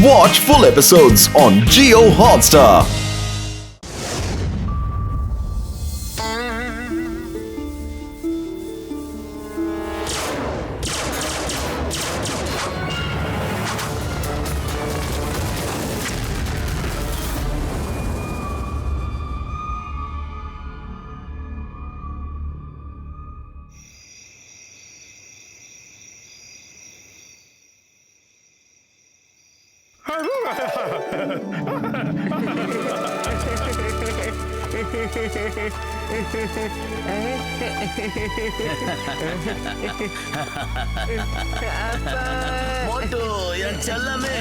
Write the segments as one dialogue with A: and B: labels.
A: Watch full episodes on Jio Hotstar.
B: மோட்டு என் செல்லமே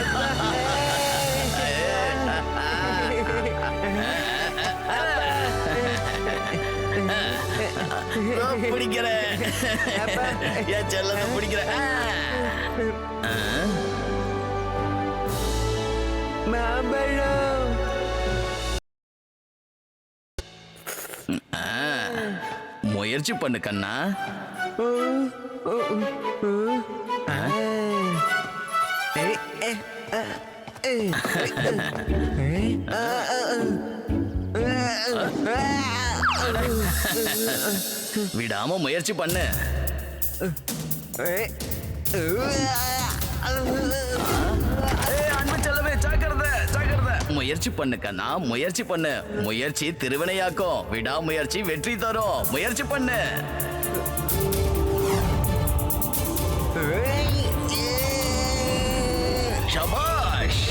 B: பிடிக்கிறேன் என் செல்லத்தை பிடிக்கிறேன். முயற்சி பண்ணு கண்ணா. விடாம முயற்சி பண்ணு. அன்பு செல்லமே ஜாக்கிரதை ஜாக்கிரதை. முயற்சி பண்ணு கண்ணா, முயற்சி பண்ணு. முயற்சி திருவினையாக்கும், விடாமுயற்சி வெற்றி தரும். முயற்சி பண்ணு. ஷபாஷ்.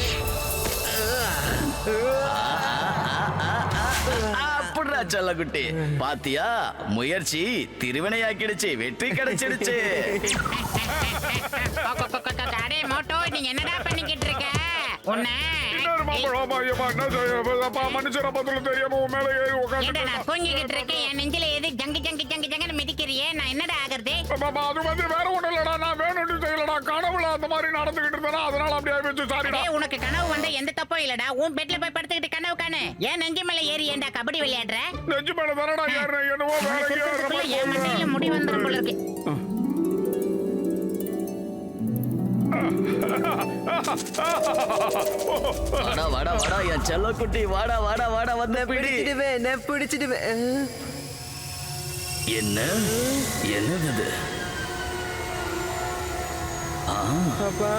B: அப்படிடா செல்லக்குட்டி, பாத்தியா முயற்சி திருவினையாக்கிடுச்சு, வெற்றி கிடைச்சிடுச்சு.
C: மோட்டோ நீங்க என்னடா பண்ணிக்கிட்டு இருக்க? தூங்கிக்கிட்டு இருக்கேன், என் நெஞ்சில எது ஜங்கு ஜங்கு ஜங்கு ஜங்குன்னு மிதிக்கிறியே, நான் என்னடா ஆகுறது?
D: அது வந்து வேற ஒண்ணும் இல்லடா, நான் வேணும்னு செய்யலடா, கனவுல அந்த மாதிரி நடந்துகிட்டு இருந்தேனா, அதனால அப்படியே ஆயிடுச்சு. சாரிடா.
C: உனக்கு கனவு வந்தா எந்த தப்பும் இல்லடா, உன் பெட்ல போய் படுத்துக்கிட்டு கனவு காணு. ஏன் நெஞ்சு மேல ஏறி ஏன்டா கபடி விளையாடுற?
D: நெஞ்சு மேல தானடா ஏறணும், என்னவோ வேற
C: என் மண்டையில முடி வந்துரும் போல இருக்கு.
B: வாடா வாடா வாடா என் செல்லக்குட்டி, வாடா வாடா வாடா, வந்த பிடி.
E: பிடிச்சிடுவேன்.
B: என்ன என்னது?
E: அப்பா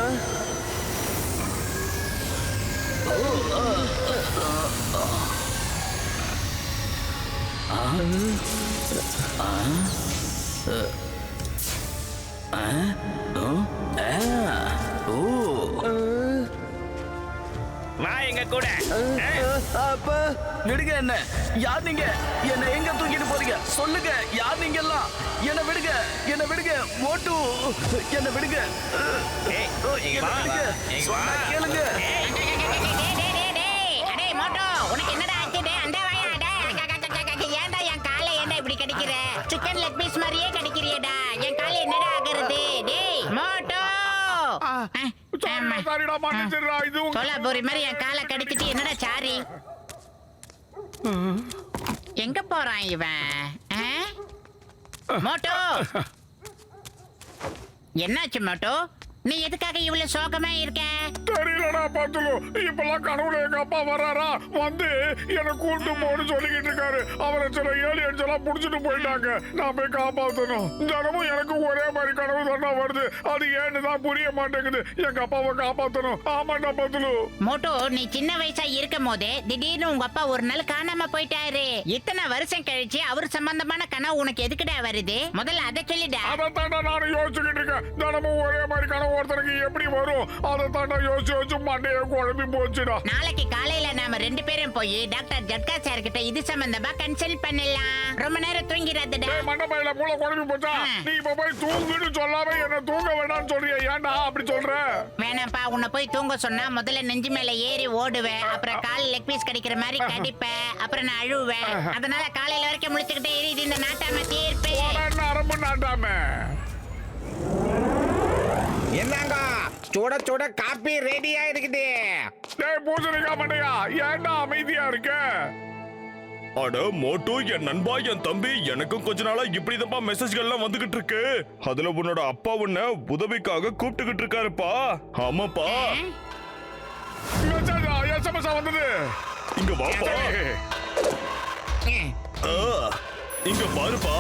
B: நான் எங்க கூட
E: அப்பா
B: விடுங்க. என்ன யார் நீங்க? என்ன எங்க தூக்கிட்டு போறீங்க? சொல்லுங்க, யார் நீங்க எல்லாம்? என்ன விடுங்க, என்ன விடுங்க. மோட்டு என்ன விடுங்க, என்ன விடுங்க. சொன்னா கேளுங்க.
C: அடே மோட்டோ, உனக்கு என்னடா ஆச்சு? அந்த வாயாடா ஏன்டா என் காலை என்ன இப்படி கடிக்கிற? சிக்கன் லெக் பீஸ் மாதிரியே கடிக்கிறியடா. என் காலை என்னடா ஆகுறது? டேய் மோட்டோ,
D: சாரிடா, மன்னிச்சிடுடா. இது
C: சோலாபூரி மாதிரி என் காலை கடிச்சிட்டு என்னடா சாரி? எங்க போறான் இவன்? மோட்டோ, என்னாச்சு மோட்டோ? நீ எதுக்காக இவ்வளவு சோகமா இருக்க?
D: தெரியலடா பாத்துலு, இப்பெல்லாம் கனவுல எங்க அப்பா வர்றாரா, வந்து என்ன கூட்டு போன்னு சொல்லிக்கிட்டு இருக்காரு. அவரை சில ஏலியன்ஸ் எல்லாம் புடிச்சிட்டு போயிட்டாங்க. நான் போய் காப்பாத்தணும். தினமும் எனக்கு ஒரே மாதிரி கனவு தானே வருது. அது ஏன்னு தான் புரிய மாட்டேங்குது. எங்க அப்பாவை காப்பாத்தணும். ஆமாண்டா பாத்துலு.
C: மோட்டோ, நீ சின்ன வயசா இருக்கும் போதே திடீர்னு உங்க அப்பா ஒரு நாள் காணாம போயிட்டாரு. இத்தனை வருஷம் கழிச்சு அவர் சம்பந்தமான கனவு உனக்கு எதுக்குடா வருது? முதல்ல அதை சொல்லிடா.
D: அதைத்தாண்டா நானும் யோசிச்சுக்கிட்டு இருக்கேன். தினமும் ஒரே மாதிரி கனவு ஒருத்தருக்கு எப்படி வரும்? அதைத்தாண்டா யோசிச்சு யோசிச்சு மண்டையை குழம்பி போச்சுடா.
C: நாளைக்கு காலையில நாம 2 பேரும் போய் டாக்டர் ஜட்கா சார் கிட்ட இது சம்பந்தமா கன்சல்ட் பண்ணலாம். ரொம்ப நேரம் தூங்கிடாதடா.
D: மண்டபையில மூளை குழம்பி போச்சா? நீ இப்ப போய் தூங்குன்னு சொல்லாம என்ன தூங்க வேண்டாம்னு சொல்றிய, ஏன்டா அப்படி சொல்ற?
C: வேணாப்பா, உன்னை போய் தூங்க சொன்னா முதல்ல நெஞ்சு மேல ஏறி ஓடுவேன், அப்புறம் கால் லெக் பீஸ் கடிக்கிற மாதிரி கடிப்பேன், அப்புறம் நான் அழுவேன். அதனால காலையில வரைக்கும் முடிச்சுக்கிட்டே எரியுது இந்த நாட்டாம தீர்ப்பு.
D: அரம்பு நாட்டாம.
F: என்னங்க சுட சுட காப்பி ரெடியா இருக்குது.
D: டேய் பூசணிக்கா மண்டையா, ஏன்டா அமைதியா இருக்க?
G: அட மோட்டு, என் நண்பா, என் தம்பி, எனக்கும் கொஞ்ச நாளா இப்படிதான் மெசேஜ்கள்லாம் வந்துகிட்டு இருக்கு. அதுல உன்னோட அப்பா உன்னை உதவிக்காக கூப்பிட்டுக்கிட்டு இருக்காருப்பா. ஆமாப்பா.
D: மெசேஜா எஸ்எம்எஸ் வந்தது.
G: இங்க வாப்பா. ஆ, இங்க பாருப்பா.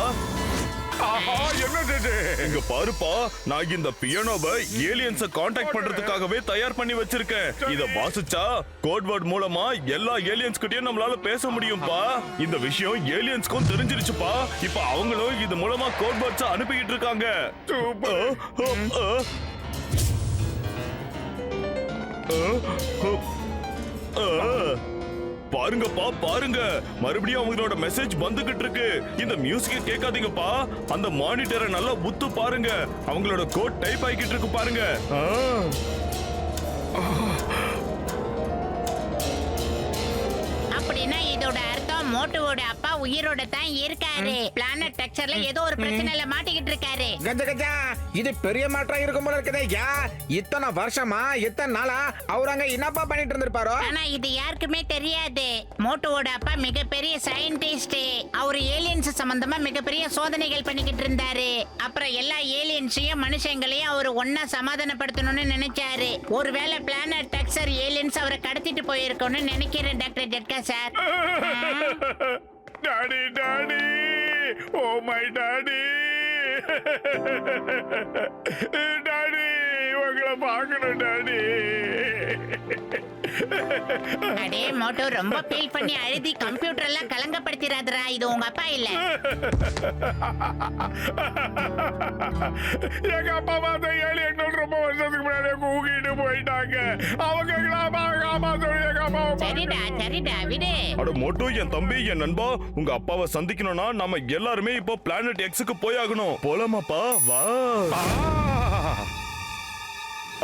D: ஆஹா, என்ன இது?
G: இங்க பாருப்பா, நான் இந்த பியானோவை ஏலியன்ஸ காண்டாக்ட் பண்றதுக்காகவே தயார் பண்ணி வச்சிருக்கேன். இத வாசிச்சா கோட் வேர்ட் மூலமா எல்லா ஏலியன்ஸ் கிட்டயும் நம்மளால பேச முடியும்பா. இந்த விஷயம் ஏலியன்ஸ்க்கும் தெரிஞ்சிருச்சுப்பா. இப்ப அவங்களும் இது மூலமா கோட் வேர்ட்ஸ் அனுப்பிக்கிட்டு இருக்காங்க. பாருங்கப்பா, பாருங்க, மறுபடியும் அவங்களோட மெசேஜ் வந்துகிட்டு இருக்கு. இந்த மியூசிக்க கேட்காதீங்கப்பா, அந்த மானிட்டரை நல்லா உத்து பாருங்க. அவங்களோட கோட் டைப் ஆகிட்டு இருக்கு பாருங்க.
C: அப்படின்னா இதோட அர்த்தம் மோட்டுவோட அப்பா உயிரோட தான் இருக்காரு. பிளானட் டெக்ஸ்சர்ல ஏதோ ஒரு பிரச்சனையில மாட்டிக்கிட்டு இருக்காரு.
F: கஜா கஜா, இது பெரிய மாற்றம் இருக்கும் போல இருக்குதே. யா, இத்தனை வருஷமா இத்தனை நாளா அவர் அங்க என்னப்பா பண்ணிட்டு இருந்திருப்பாரோ?
C: ஆனா இது யாருக்குமே தெரியாது. மோட்டுவோட அப்பா மிகப்பெரிய சயின்டிஸ்ட். அவர் ஏலியன்ஸ் சம்பந்தமா மிகப்பெரிய சோதனைகள் பண்ணிக்கிட்டு இருந்தாரு. அப்புறம் எல்லா ஏலியன்ஸையும் மனுஷங்களையும் அவர் ஒன்னா சமாதானப்படுத்தணும்னு நினைச்சாரு. ஒருவேளை பிளானட் டெக்ஸ்சர் ஏலியன்ஸ் அவரை கடத்திட்டு போயிருக்கோம்னு நினைக்கிறேன் டாக்டர் ஜட்கா sir.
D: Daddy daddy, oh my daddy. Daddy, உங்களை பார்க்கணும் டாடி.
C: அடே மோட்டோ, ரொம்ப ஃபீல் பண்ணி அழுதி கம்ப்யூட்டர் எல்லாம் கலங்கப்படுத்திராதடா. இது உங்க அப்பா இல்ல.
D: எங்க அப்பா பார்த்த ஏலியன்கள் ரொம்ப வருஷத்துக்கு முன்னாடியே கூக்கிட்டு போயிட்டாங்க. அவங்க எங்க அப்பா.
C: சரிடா சரிடா, விடு.
G: அட மோட்டோ, என் தம்பி, என் நண்பா, உங்க அப்பாவை சந்திக்கணும்னா நம்ம எல்லாருமே இப்போ பிளானட் எக்ஸுக்கு போயாகணும். போலாமாப்பா? வா.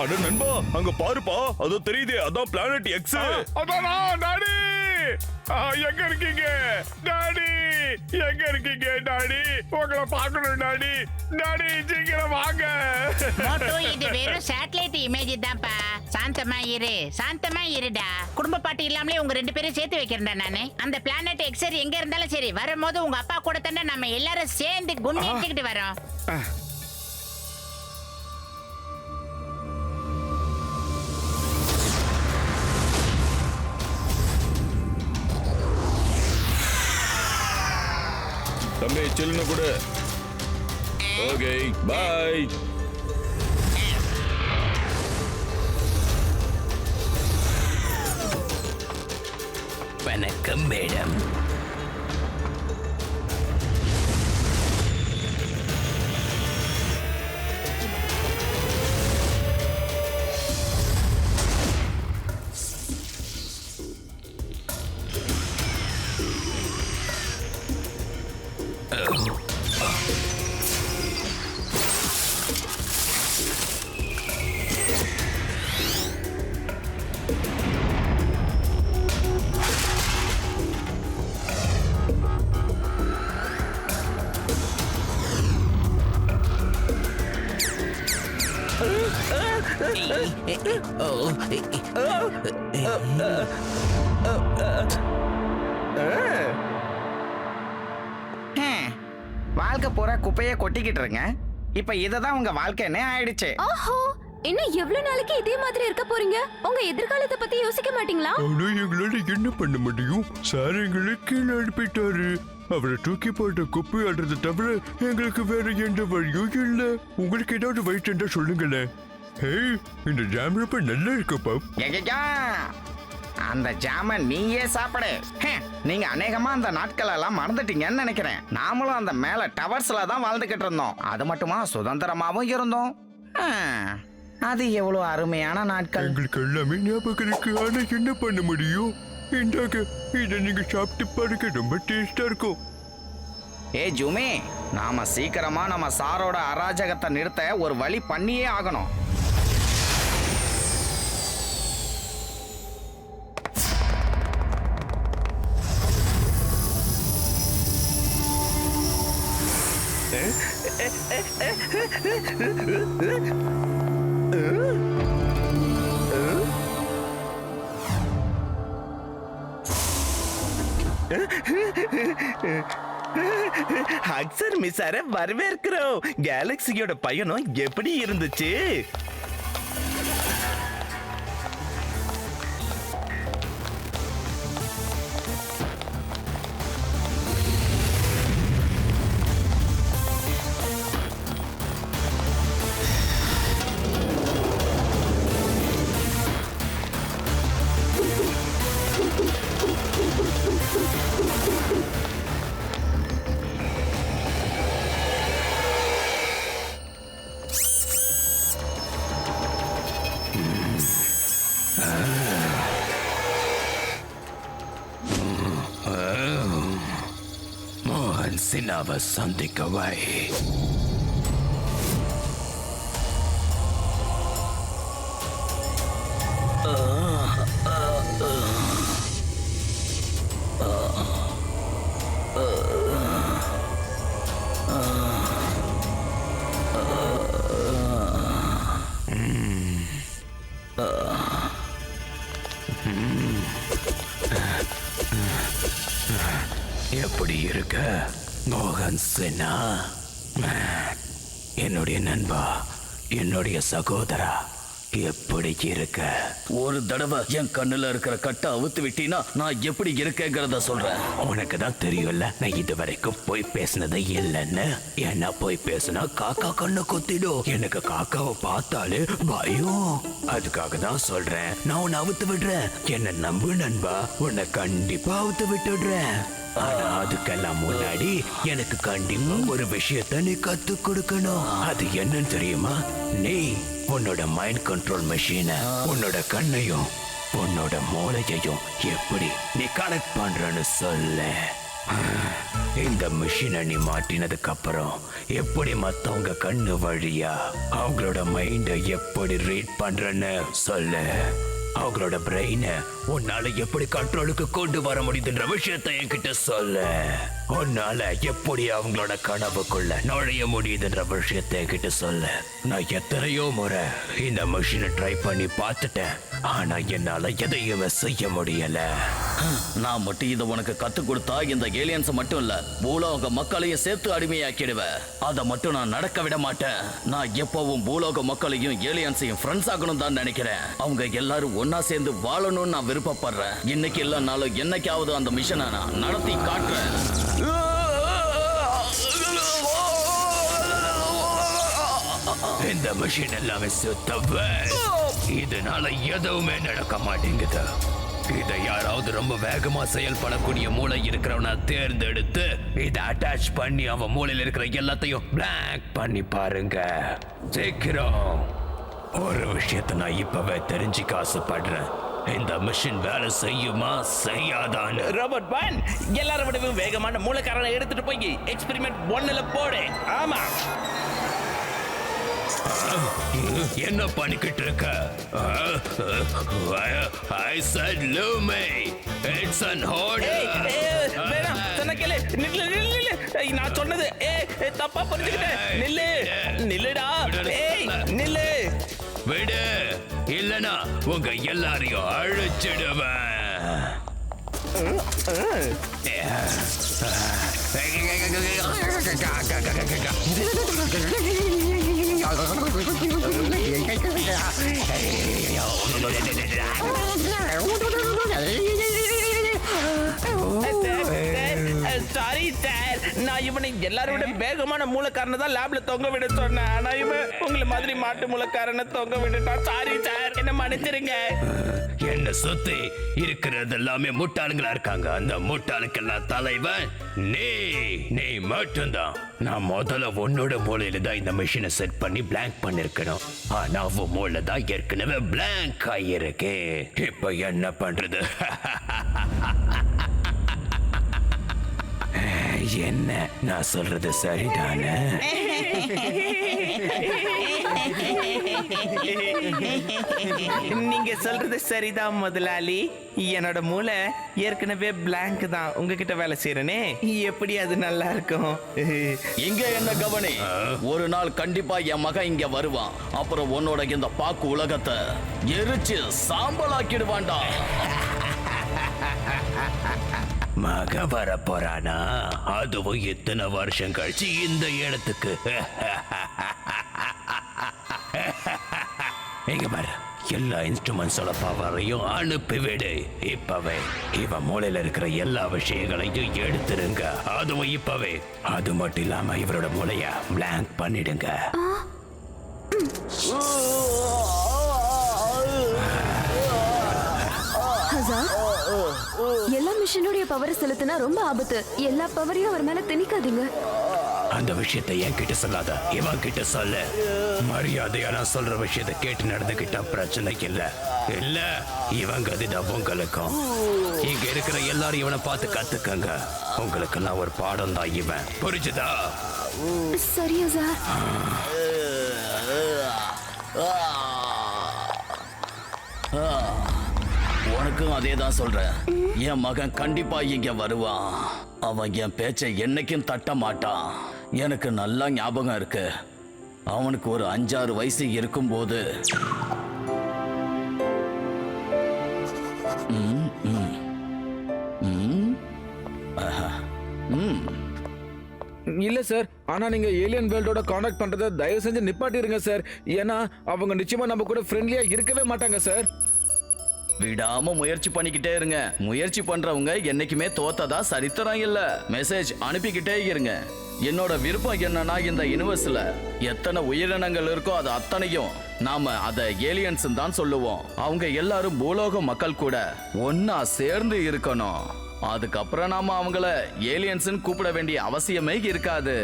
G: அட நண்பா, அங்க பாருப்பா, அதோ தெரியுதே, அதான் பிளானட் எக்ஸ்.
D: அதானா டாடி? எங்க இருக்கீங்க டாடி? எங்க இருக்கீங்க டாடி? உங்களை பார்க்கணும் டாடி. டாடி, சீக்கிரம் வாங்க.
C: மோட்டோ, இது வெறும் சேட்டலைட் இமேஜ் தான்ப்பா. சாந்தமா இரு, சாந்தமா இருடா. குடும்ப பாட்டு இல்லாமலே உங்க ரெண்டு பேரும் சேர்த்து வைக்கிறேன்டா நானு. அந்த பிளானட் எக்ஸர் எங்க இருந்தாலும் சரி, வரும்போது உங்க அப்பா கூட தானே நம்ம எல்லாரும் சேர்ந்து கும்மி எடுத்துக்கிட்டு வரோம்.
G: தம்பி, சில்லுன்னு கூட. Okay, bye.
B: வணக்கம் மேடம்.
F: வாழ்க்கை பூரா குப்பையை கொட்டிக்கிட்டு இருங்க. இப்ப இததான் உங்க வாழ்க்கைன்னு ஆயிடுச்சு.
H: ஓஹோ, இன்னும் எவ்வளவு நாளைக்கு இதே மாதிரி இருக்க போறீங்க? உங்க எதிர்காலத்தை பத்தி யோசிக்க மாட்டீங்களா?
I: ஆனா எங்களால என்ன பண்ண முடியும்? சார் எங்களை கீழே அனுப்பிட்டாரு. அவரை தூக்கி போட்ட குப்பை ஆடுறதை தவிர எங்களுக்கு வேற எந்த வழியும் இல்ல. உங்களுக்கு ஏதாவது வயிற்று இருந்தா சொல்லுங்களேன். ஹேய், இந்த ஜாம் ரொம்ப நல்லா இருக்குப்பா.
F: ஐயையா, அந்த ஜாம நீயே சாப்பிடு. நீங்க அநேகமா அந்த நாட்கள் எல்லாம் மறந்துட்டீங்கன்னு நினைக்கிறேன். நாமளும் அந்த மேல டவர்ஸ்ல தான் வாழ்ந்துகிட்டு இருந்தோம். அது மட்டுமா சுதந்திரமாவும் இருந்தோம். அது எவ்வளவு அருமையான நாட்கள்.
I: எங்களுக்கு எல்லாமே ஞாபகம் இருக்கு. ஆனா என்ன பண்ண முடியும்? இந்தாங்க, இதை நீங்க சாப்பிட்டு பாருங்க, ரொம்ப டேஸ்டா இருக்கும்.
F: ஏ ஜூமே, நாம சீக்கிரமா நம்ம சாரோட அராஜகத்தை நிறுத்த ஒரு வழி பண்ணியே ஆகணும்.
B: அக்சர் மிஸ்ஸார வரவேற்கிறோம். கேலக்சியோட பயணம் எப்படி இருந்துச்சு? மோகன் சின்னாவை சந்திக்கவை. எப்படி இருக்க மோகன் சின்னா? என்னுடைய நண்பா, என்னுடைய சகோதரா, எப்படி இருக்க? ஒரு தடவை என் கண்ணுல இருக்கிற கட்டை அவுத்து விட்டீனா நான் எப்படி இருக்கேங்கிறத சொல்றேன். உனக்கு தான் தெரியும்ல, நான் இது வரைக்கும் போய் பேசினது இல்லைன்னு. என்ன போய் பேசினா காக்கா கண்ணு கொத்திடும். எனக்கு காக்காவை பார்த்தாலே பயம். அதுக்காக தான் சொல்றேன், நான் உன்னை அவுத்து விடுறேன். என்ன நம்பு நண்பா, உன்னை கண்டிப்பா அவுத்து விட்டுடுறேன். ஆனா அதுக்கெல்லாம் முன்னாடி எனக்கு கண்டிப்பா ஒரு விஷயத்த நீ கத்து கொடுக்கணும். அது என்னன்னு தெரியுமா? நீ உன்னோட மைண்ட் கண்ட்ரோல் மெஷினை, உன்னோட கண்ணையும் உன்னோட மூளையையும் எப்படி நீ கனெக்ட் பண்றன்னு சொல்ல. இந்த மிஷினை நீ மாட்டினதுக்கு அப்புறம் எப்படி மத்தவங்க கண்ணு வழியா அவங்களோட மைண்டை எப்படி ரீட் பண்றன்னு சொல்ல. அவங்களோட பிரெயினை உன்னால எப்படி கண்ட்ரோலுக்கு கொண்டு வர முடியுதுன்ற விஷயத்தை என்கிட்ட சொல்ல. உன்னால எப்படி அவங்களோட கனவுக்குள்ள நுழைய முடியுதுன்ற விஷயத்தை என்கிட்ட சொல்ல. நான் எத்தனையோ முறை இந்த மிஷினை ட்ரை பண்ணி பார்த்துட்டேன், ஆனா என்னால எதையுமே செய்ய முடியல. நான் மட்டும் இதை உனக்கு கத்து கொடுத்தா இந்த ஏலியன்ஸ் மட்டும் இல்ல, பூலோக மக்களையும் சேர்த்து அடிமையாக்கிடுவேன். அதை மட்டும் நான் நடக்க விட மாட்டேன். நான் எப்பவும் பூலோக மக்களையும் ஏலியன்ஸையும் ஃப்ரெண்ட்ஸ் ஆகணும் தான் நினைக்கிறேன். அவங்க எல்லாரும் ஒன்னா சேர்ந்து வாழணும்னு நான் விருப்பப்படுறேன். இன்னைக்கு இல்லைனாலும் என்னைக்காவது அந்த மிஷனை நான் நடத்தி காட்டுறேன். இந்த மிஷின் எல்லாமே சுத்தவே, இதனால எதுவுமே நடக்க மாட்டேங்குது. இதை யாராவது ரொம்ப வேகமா செயல்படக்கூடிய மூளை இருக்கிறவனா தேர்ந்தெடுத்து இதை அட்டாச் பண்ணி அவன் மூளையில் இருக்கிற எல்லாத்தையும் பிளாக் பண்ணி பாருங்க. சீக்கிரம். ஒரு விஷயத்தை நான் இப்பவே தெரிஞ்சுக்க ஆசைப்படுறேன். இந்த மிஷின் வேலை செய்யுமா செய்யாதான்னு.
J: ரோபோட் பான், எல்லாரும் விடவும் வேகமான மூளைக்காரனை எடுத்துட்டு போய் எக்ஸ்பெரிமெண்ட் 1ல போடு. ஆமா.
B: என்ன பண்ணிக்கிட்டு இருக்க? I said Lumi. It's an order.
J: வேணாம், சொன்ன கேளு. நில்லு. நான் சொன்னது தப்பா புரிஞ்சுக்கிட்டேன். நில்லுடா. நில்லு.
B: விடு, இல்லனா உங்க எல்லாரையும் அழிச்சிடுவேன்.
J: சாரி சார், நான் இவனை எல்லாரோட வேகமான மூலக்காரனை தான் லேப்ல தொங்க விட சொன்னேன். ஆனா இவன் உங்களை மாதிரி மாட்டு மூலக்காரனை தொங்க விட்டுட்டான். சாரி சார், என்ன மன்னிச்சிருங்க.
B: என்ன சுத்தி இருக்கிறது எல்லாமே முட்டாளுங்களா இருக்காங்க. அந்த முட்டாளுக்கெல்லாம் தலைவன் நீ மட்டும்தான். நான் முதல்ல உன்னோட மூளையில தான் இந்த மிஷினை செட் பண்ணி பிளாங்க் பண்ணிருக்கணும். ஆனா உன் மூளை தான் ஏற்கனவே பிளாங்க் ஆயிருக்கு. இப்ப என்ன பண்றது? என்ன நான் சொல்றது சரிதானே?
J: நீங்க சொல்றது சரிதான் முதலாளி. என்னோட மூளை ஏற்கனவே பிளாங்க் தான். உங்ககிட்ட வேலை செய்யறனே, எப்படி அது நல்லா இருக்கும்.
F: இங்க என்ன கவனி, ஒரு நாள் கண்டிப்பா என் மகன் இங்க வருவான். அப்புறம் உன்னோட இந்த பாக்கு உலகத்தை எரிச்சு சாம்பலாக்கிடுவான்டா.
B: மக வர போறானா? அதுவும் இத்தனை வருஷம் கழிச்சு இந்த இடத்துக்கு. இங்க பாரு, எல்லா இன்ஸ்ட்ருமெண்ட்ஸோட பவரையும் அனுப்பிவிடு இப்பவே. இவன் மூளையில இருக்கிற எல்லா விஷயங்களையும் எடுத்துருங்க. அதுவும் இப்பவே. அது மட்டும் இல்லாம இவரோட மூளைய பிளாங்க் பண்ணிடுங்க.
H: எல்லா மிஷினுடைய பவரை செலுத்தினா ரொம்ப ஆபத்து. எல்லா பவரையும் அவர் மேல திணிக்காதீங்க.
B: அந்த விஷயத்தை என்கிட்ட சொல்லாத, இவன் கிட்ட சொல்லு.
J: மரியாதையா நான் சொல்ற விஷயத்தை கேட்டு நடந்துக்கிட்டா பிரச்சனை இல்ல இல்ல இவங்க அதுதான் உங்களுக்கும் இங்க இருக்கிற எல்லாரும் இவனை பார்த்து கத்துக்கங்க உங்களுக்கு நான் ஒரு பாடம் தான் இவன் புரிஞ்சுதா
H: சரியா சார்
B: உனக்கும் அதே தான் சொல்றேன். என் மகன் கண்டிப்பா இங்க வருவான். அவன் என் பேச்சை என்னைக்கும் தட்ட மாட்டான். எனக்கு நல்லா ஞாபகம் இருக்கு. அவனுக்கு ஒரு 5-6 வயசு இருக்கும்போது
K: இல்ல சார், ஆனா நீங்க ஏலியன் வேர்ல்டோட கான்டாக்ட் பண்றதை தயவு செஞ்சு நிப்பாட்டிருங்க சார். ஏன்னா அவங்க நிச்சயமா நம்ம கூட ஃப்ரெண்ட்லியா இருக்கவே மாட்டாங்க சார்.
B: விடாம முயற்சி பண்ணிக்கிட்டே இருங்க. முயற்சி பண்றவங்க என்னைக்குமே தோத்ததா சரித்திரம் இல்ல. மெசேஜ் அனுப்பிக்கிட்டே இருங்க. என்னோட விருப்பம் என்னன்னா, இந்த யூனிவர்ஸ்ல எத்தனை உயிரினங்கள் இருக்கோ அது அத்தனையும் நாம அத ஏலியன்ஸ் தான் சொல்லுவோம். அவங்க எல்லாரும் பூலோக மக்கள் கூட ஒன்னா சேர்ந்து இருக்கணும். அதுக்கப்புறம் நாம அவங்கள ஏலியன்ஸ் கூப்பிட வேண்டிய அவசியமே இருக்காது.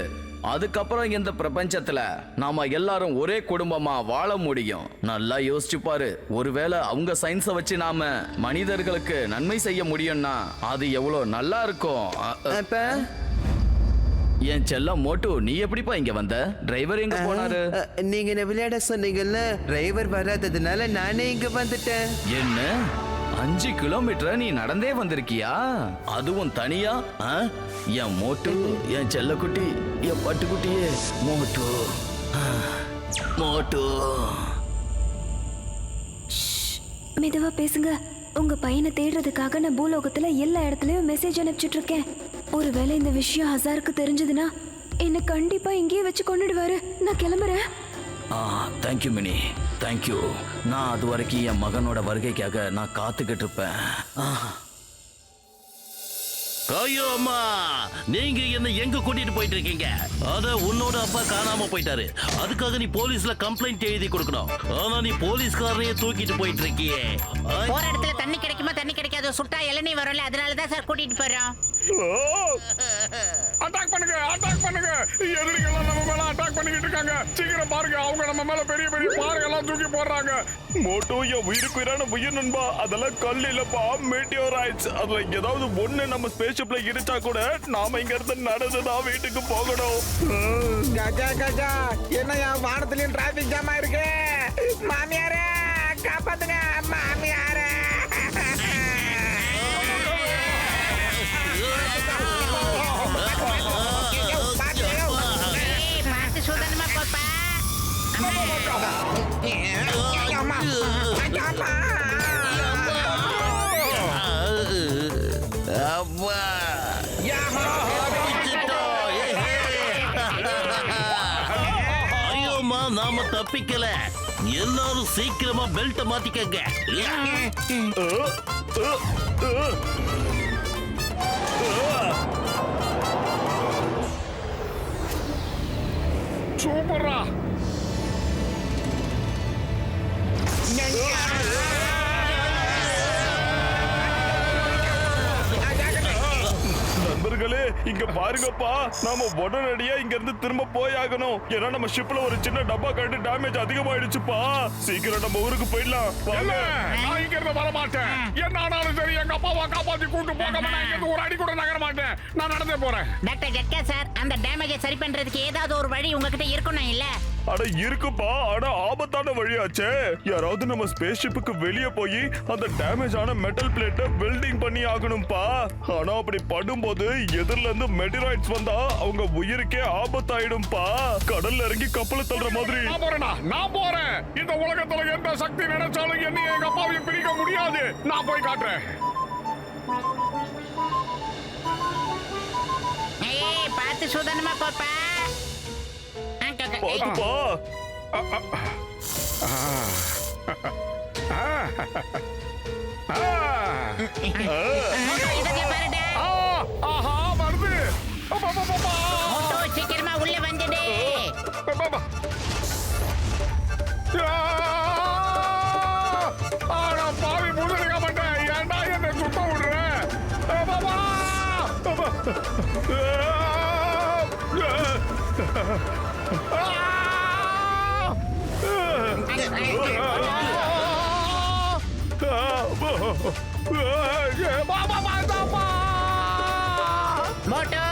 B: அதுக்கப்புறம் இந்த பிரபஞ்சத்துல நாம எல்லாரும் ஒரே குடும்பமா வாழ முடியும். நல்லா யோசிச்சு பாரு. ஒருவேளை அவங்க சயின்ஸை வச்சு நாம மனிதர்களுக்கு நன்மை செய்ய முடியும்னா அது எவ்வளவு நல்லா இருக்கும்.
E: அப்பா
B: என் செல்லம் மோட்டு, நீ எப்படிப்பா இங்க வந்த? டிரைவர் எங்க போனாரு?
E: நீங்க என்ன விளையாட சொன்னீங்கல்ல, டிரைவர் வராததுனால நானே இங்க வந்துட்டேன்.
B: என்ன 5 கிலோமீட்டர் நீ நடந்தே வந்திருக்கியா? அதுவும் தனியா? என் மோட்டு, என் செல்லக்குட்டி, என் பட்டுக்குட்டியே மோட்டு. மோட்டு
H: மெதுவா பேசுங்க. உங்க பையனை தேடுறதுக்காக நான் பூலோகத்துல எல்லா இடத்துலயும் மெசேஜ் அனுப்பிச்சிட்டு இருக்கேன். ஒருவேளை இந்த விஷயம் ஹசாருக்கு தெரிஞ்சதுன்னா என்ன கண்டிப்பா இங்கேயே வச்சு கொண்டுடுவாரு. நான் கிளம்புறேன்.
B: Thank you mini, thank you. நான் அது வரைக்கும் என் மகனோட வருகைக்காக நான் காத்துக்கிட்டு இருப்பேன்.
L: ஐயோ அம்மா, நீங்க என்ன எங்க கூட்டிட்டு போயிட்டு இருக்கீங்க? அத உன்னோட அப்பா காணாம போயிட்டாரு. அதுக்காக நீ போலீஸ்ல கம்ப்ளைண்ட் எழுதி கொடுக்கணும். ஆனா நீ போலீஸ்காரனையே தூக்கிட்டு போயிட்டு இருக்கியே.
C: போற இடத்துல தண்ணி கிடைக்குமா தண்ணி கிடைக்காது, சுட்டா இளநீ வரும்ல, அதனாலதான் சார் கூட்டிட்டு போறோம்.
D: அட்டாக் பண்ணுங்க, அட்டாக் பண்ணுங்க. எதிரிகள் நம்ம மேல அட்டாக் பண்ணிக்கிட்டு இருக்காங்க. சீக்கிரம் பாருங்க, அவங்க நம்ம மேல பெரிய பெரிய பாறையெல்லாம் தூக்கி போடுறாங்க.
G: மோட்டோ, என் உயிருக்கு உயிரான உயிர் நண்பா, அதெல்லாம் கல் இல்லப்பா, மீட்டியோரைட்ஸ். அதுல ஏதாவது ஒண்ணு நம்ம ஸ்பேஸ்ஷிப்ல இருச்சா கூட நாம இங்க இருந்து நடந்துதான் வீட்டுக்கு போகணும்.
K: கஜா கஜா, என்னையா வானத்திலயும் டிராபிக் ஜாம் ஆயிருக்கு. மாமியாரே காப்பாத்துங்க, மாமியாரே.
C: பார்த்து சூதனமா போப்பா.
L: ஐயோமா, நாம தப்பிக்கல. எல்லாரும் சீக்கிரமா பெல்ட் மாத்திக்கங்க.
D: சூப்பரா.
G: நண்பர்களே, இங்க பாருங்கப்பா, நாம உடனடியா இங்க இருந்து திரும்ப போயாகணும். ஏன்னா நம்ம ஷிப்ல ஒரு சின்ன டப்பா கட்டு டேமேஜ் அதிகமாயிடுச்சுப்பா. சீக்கிரம் நம்ம ஊருக்கு போயிடலாம். வாங்க.
D: நான் இங்க இருந்து வர மாட்டேன். என்ன ஆனாலும் சரி, எங்க அப்பாவை காப்பாத்தி கூட்டு போகாம நான் இங்க இருந்து ஒரு அடி கூட நகர மாட்டேன். நான் நடந்தே போறேன்.
C: டாக்டர் ஜட்கா சார், அந்த டேமேஜை சரி பண்றதுக்கு ஏதாவது ஒரு வழி உங்ககிட்ட இருக்கணும் இல்ல?
G: அட இருக்குப்பா, ஆனா ஆபத்தான வழியாச்சே. யாராவது நம்ம ஸ்பேஸ் ஷிப்புக்கு வெளியே போய் அந்த டேமேஜ் ஆன மெட்டல் பிளேட்டை வெல்டிங் பண்ணி ஆகணும்பா. ஆனா அப்படி பண்ணும்போது எதிரில இருந்து மெட்டிராய்ட்ஸ் வந்தா அவங்க உயிருக்கே ஆபத்தாயிடும்பா. கடல்ல இறங்கி கப்பலை தள்ளுற மாதிரி.
D: நான் போறேன். இந்த உலகத்துல எந்த சக்தி நினைச்சாலும் என்ன எங்க அப்பாவையும் பிரிக்க முடியாது. நான் போய் காட்டுறேன்.
C: ஏய், பார்த்து சூதனமா போப்பா.
G: பாத்துப்பா.
D: ஆஹா, வருது.
C: சீக்கிரமா உள்ள வந்துடு.
D: பாவி முழுக்க மாட்டேன். ஏன்டா என்ன சுத்த விடுறேன்?
C: மோட்டோ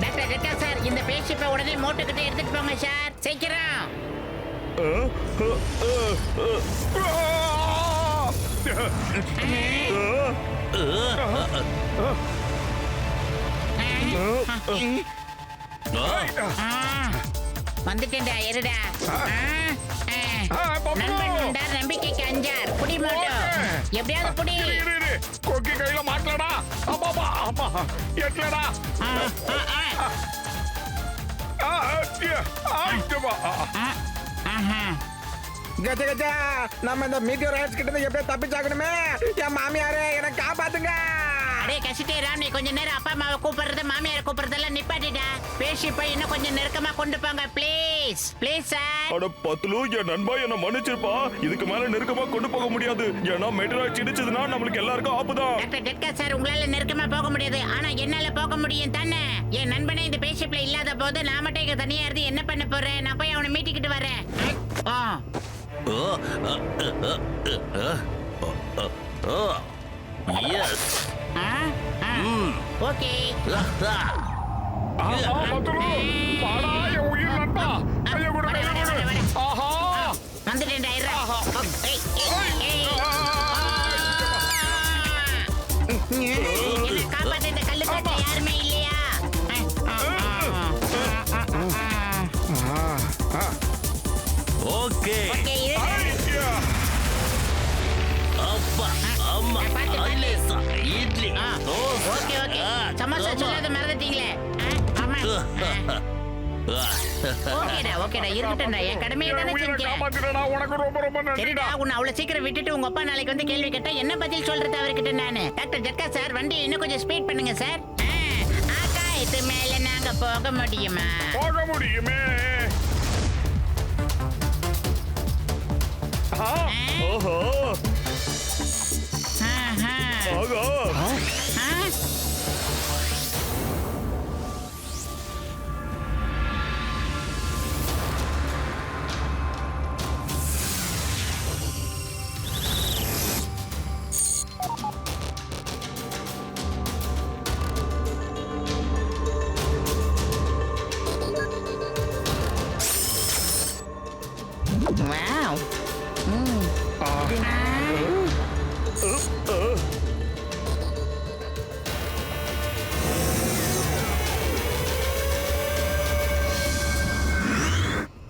C: டாக்டர் ரெட்டா சார் இந்த பேஷிப்பை உடனே மோட்டோ கிட்ட எடுத்துட்டு போங்க சார் சீக்கிரம். வந்துட்டேன்டா இருடா. நண்பன் வந்தார் நம்பிக்கைக்கு அஞ்சார். புடி மோட்டோ எப்படியாவது புடி.
D: கொக்கி கையில மாட்டலடா. அம்மா அம்மா எட்லடா.
F: கஜ கஜா நம்ம இந்த மீட்டியோர் ரைட்ஸ் கிட்ட இருந்து எப்படியே தப்பிச்சாகணுமே. என் மாமியாரே என்ன காப்பாத்துங்க.
C: அடே கசிட்டே ராம், நீ கொஞ்ச நேரம் அப்பா அம்மாவை கூப்பிடுறது மாமியார் கூப்பிடுறதெல்லாம் நிப்பாட்டிடா. பேஷிப்பை இன்னும் கொஞ்சம் நெருக்கமா கொண்டு போங்க ப்ளீஸ். Please sir.
G: அட பத்லு, என் நண்பா என்ன மன்னிச்சிருப்பா. இதுக்கு மேல நெருக்கமா கொண்டு போக முடியாது. ஏன்னா மெட்ராய்ட்ஸ் இடிச்சதுன்னா நம்மளுக்கு எல்லாருக்கும் ஆப்புதான்.
C: டாக்டர் டெட்கா சார், உங்களால நெருக்கமா போக முடியாது. ஆனா என்னால போக முடியும் தானே. என் நண்பனே இந்த பேஷிப்ல இல்லாத போது நான் மட்டும் இங்க தனியா இருந்து என்ன பண்ண போறேன்? நான் போய் அவனை மீட்டிக்கிட்டு வரேன்.
L: Yes
C: okay. வந்துட்டேன்டா. காப்பாத்த இந்த கல்லுக்காட்டுல யாருமே இல்லையா?
L: ஓகே அப்பா அம்மா ஐலேசா இட்லி
C: ஓகே ஓகே. சமோசா சொல்லாத மறந்துட்டீங்களே. ஓகேடா ஓகேடா இருக்கட்டும்டா. என் கடமையை தானே செஞ்சேன்.
D: உனக்கு ரொம்ப ரொம்ப
C: சரிடா, உன்னை அவ்வளவு சீக்கிரம் விட்டுட்டு உங்க அப்பா நாளைக்கு வந்து கேள்வி கேட்டா என்ன பதில் சொல்றது அவர்கிட்ட நானு? டாக்டர் ஜட்கா சார், வண்டி இன்னும் கொஞ்சம் ஸ்பீட் பண்ணுங்க சார். ஆகாயத்து மேல நாங்க போக முடியுமா?
D: போக முடியுமே.
G: ஓஹோ ஆகா.
C: Wow.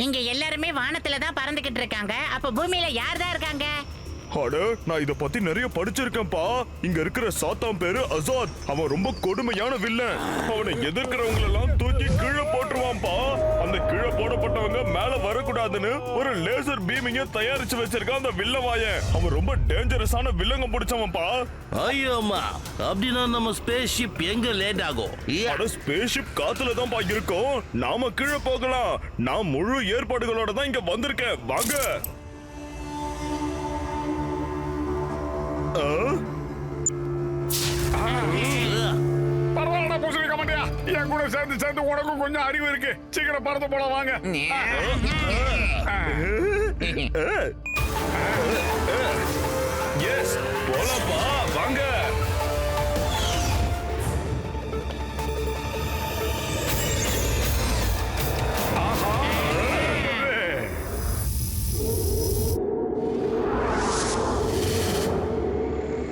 C: இங்க எல்லாருமே வானத்துல தான் பறந்துகிட்டு இருக்காங்க. அப்ப பூமியில யார் தான் இருக்காங்க?
G: அட, நான் இத பத்தி நிறைய படிச்சிருக்கேன்ப்பா. இங்க இருக்கிற சாத்தான் பேரு அசாத். அவன் ரொம்ப கொடுமையான வில்லன். அவனை எதிர்க்கிறவங்க எல்லாம் தூக்கி கீழே போட்டுருவான்ப்பா. அந்த கீழே போடப்பட்டவங்க மேல வரக்கூடாதுன்னு ஒரு லேசர் பீமிங்க தயாரிச்சு வச்சிருக்கான் அந்த வில்லவாயன். அவன் ரொம்ப டேஞ்சரஸான வில்லங்க பிடிச்சவன்ப்பா.
L: ஐயோமா, அப்படின்னா நம்ம ஸ்பேஸ் ஷிப் எங்க லேட் ஆகும்?
G: அட, ஸ்பேஸ் ஷிப் காத்துல தான்ப்பா இருக்கும். நாம கீழே போகலாம். நான் முழு ஏற்பாடுகளோட தான் இங்க வந்திருக்கேன். வாங்க.
D: பரவாயில்லடா பூசணிக்க மாட்டியா? என் கூட சேர்ந்து சேர்ந்து உனக்கும் கொஞ்சம் அறிவு இருக்கு. சீக்கிரம் பறந்து போல வாங்க.
G: எஸ், போலாம்ப்பா, வாங்க.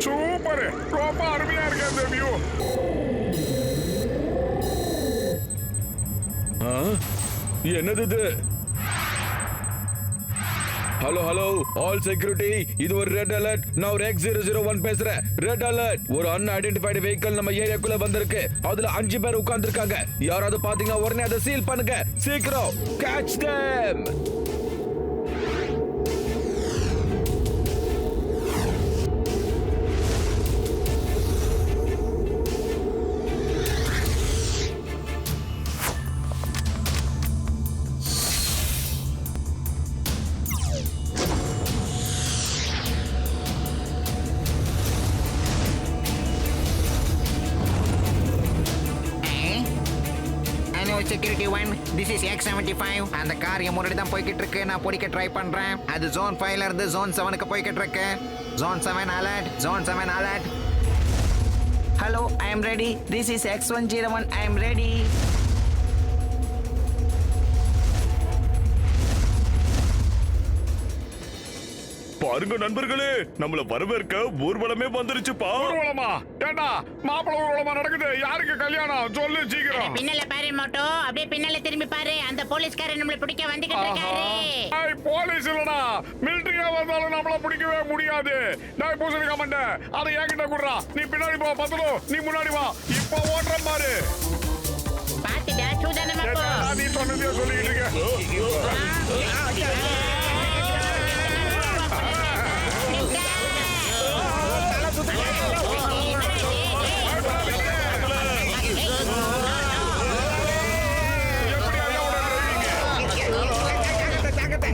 D: சூப்பர், ரொம்ப அருமையா இருக்கு அந்த வியூ.
K: என்னது இது? ஹலோ ஹலோ ஆல் செக்யூரிட்டி, இது ஒரு ரெட் அலர்ட். நான் ஒரு X001 பேசுறேன். Red alert. ஒரு அன்ஐடென்டிஃபைடு வெஹிக்கிள் நம்ம ஏரியாக்குள்ள வந்திருக்கு. அதுல 5 பேர் உட்கார்ந்திருக்காங்க. யாராவது பாத்தீங்கன்னா உடனே அதை சீல் பண்ணுங்க. சீக்கிரம் catch them.
F: Security 1, this is X75. அந்த கார் என் முன்னாடி தான் போய்கிட்டு இருக்கு. நான் பிடிக்க ட்ரை பண்றேன். அது ஜோன் 5ல இருந்து ஜோன் 7க்கு போய்கிட்டு இருக்கு. Zone 7 alert, zone 7 alert. Hello, I am ready. This is X101. I am ready.
G: பாருங்க நண்பர்களே, நம்மள வரவேற்க ஊர்வலமே வந்துருச்சுப்பா.
D: ஊர்வலமா? ஏண்டா மாப்பிள ஊர்வலமா நடக்குது? யாருக்கு கல்யாணம் சொல்லு சீக்கிரம்.
C: பின்னால பாரு மோட்டோ, அப்படியே பின்னால திரும்பி பாரு. அந்த போலீஸ்காரர் நம்மள பிடிக்க வந்துகிட்டு இருக்காரு.
D: ஏய், போலீஸ் இல்லடா, மிலிட்டரியா வந்தாலும் நம்மள பிடிக்கவே முடியாது. டேய் பூசணி கமண்ட, அத என்கிட்ட குடுறா. நீ பின்னாடி போ பத்துலோ, நீ முன்னாடி வா. இப்போ ஓட்ற பாரு.
C: பாத்துடா சூதானமா போ.
D: நீ சொன்னதே சொல்லிட்டு இருக்க.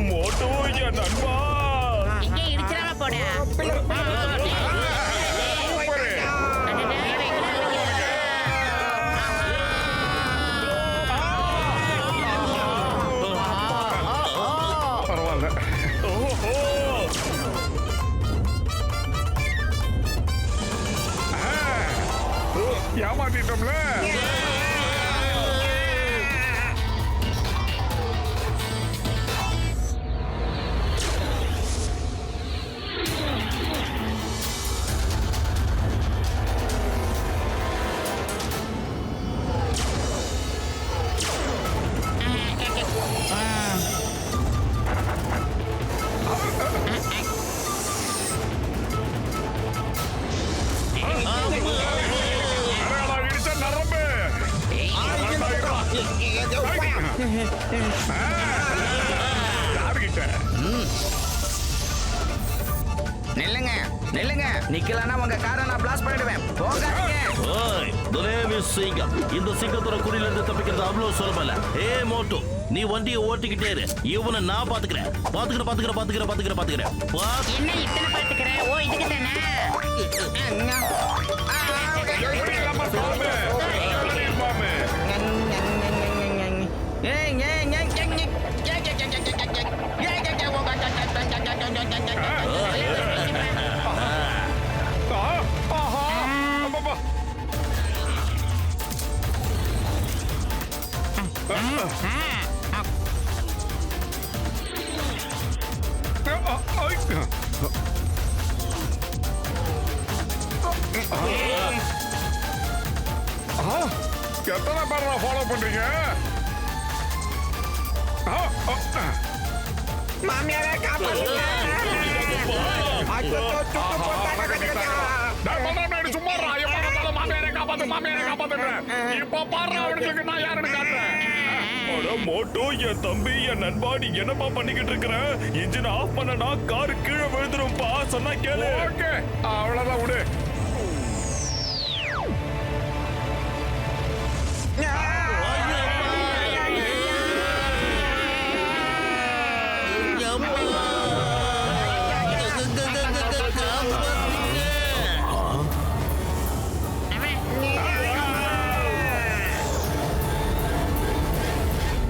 G: மோட்டோ என் நண்பா,
C: இங்கே இடிச்சிராம போடா.
D: பரவாயில்ல. ஏமாத்திட்டோம்ல. இடிச்ச நரம்பு. யாருகிட்ட?
F: நில்லுங்க, நில்லுங்க. நிக்கலன்னா உங்க காரை நான் பிளாஸ்ட் பண்ணிடுவேன். போகாதீங்க.
L: ஓய், the name is சிங்கம். இந்த சிங்கத்தோட குடியில இருந்து தப்பிக்கிறது அவ்வளவு சுலபம் இல்ல. ஏ மோட்டோ, நீ வண்டியை ஓட்டிக்கிட்டே இரு. இவனை நான் பாத்துக்கிறேன்.
C: என்ன இத்தனை பாத்துக்கிற? ஓ இதுக்கு தானே.
D: எத்தனை பேர் ஃபாலோ பண்றீங்க?
G: மோட்டோ என் தம்பி, என் நண்பா, நீ என்னப்பா பண்ணிக்கிட்டு இருக்கிற? இன்ஜின் ஆஃப் பண்ணனா கார் கீழே விழுந்துரும்பா. சொன்னா கேளு.
D: ஓகே, அவ்வளவுதான் விடு.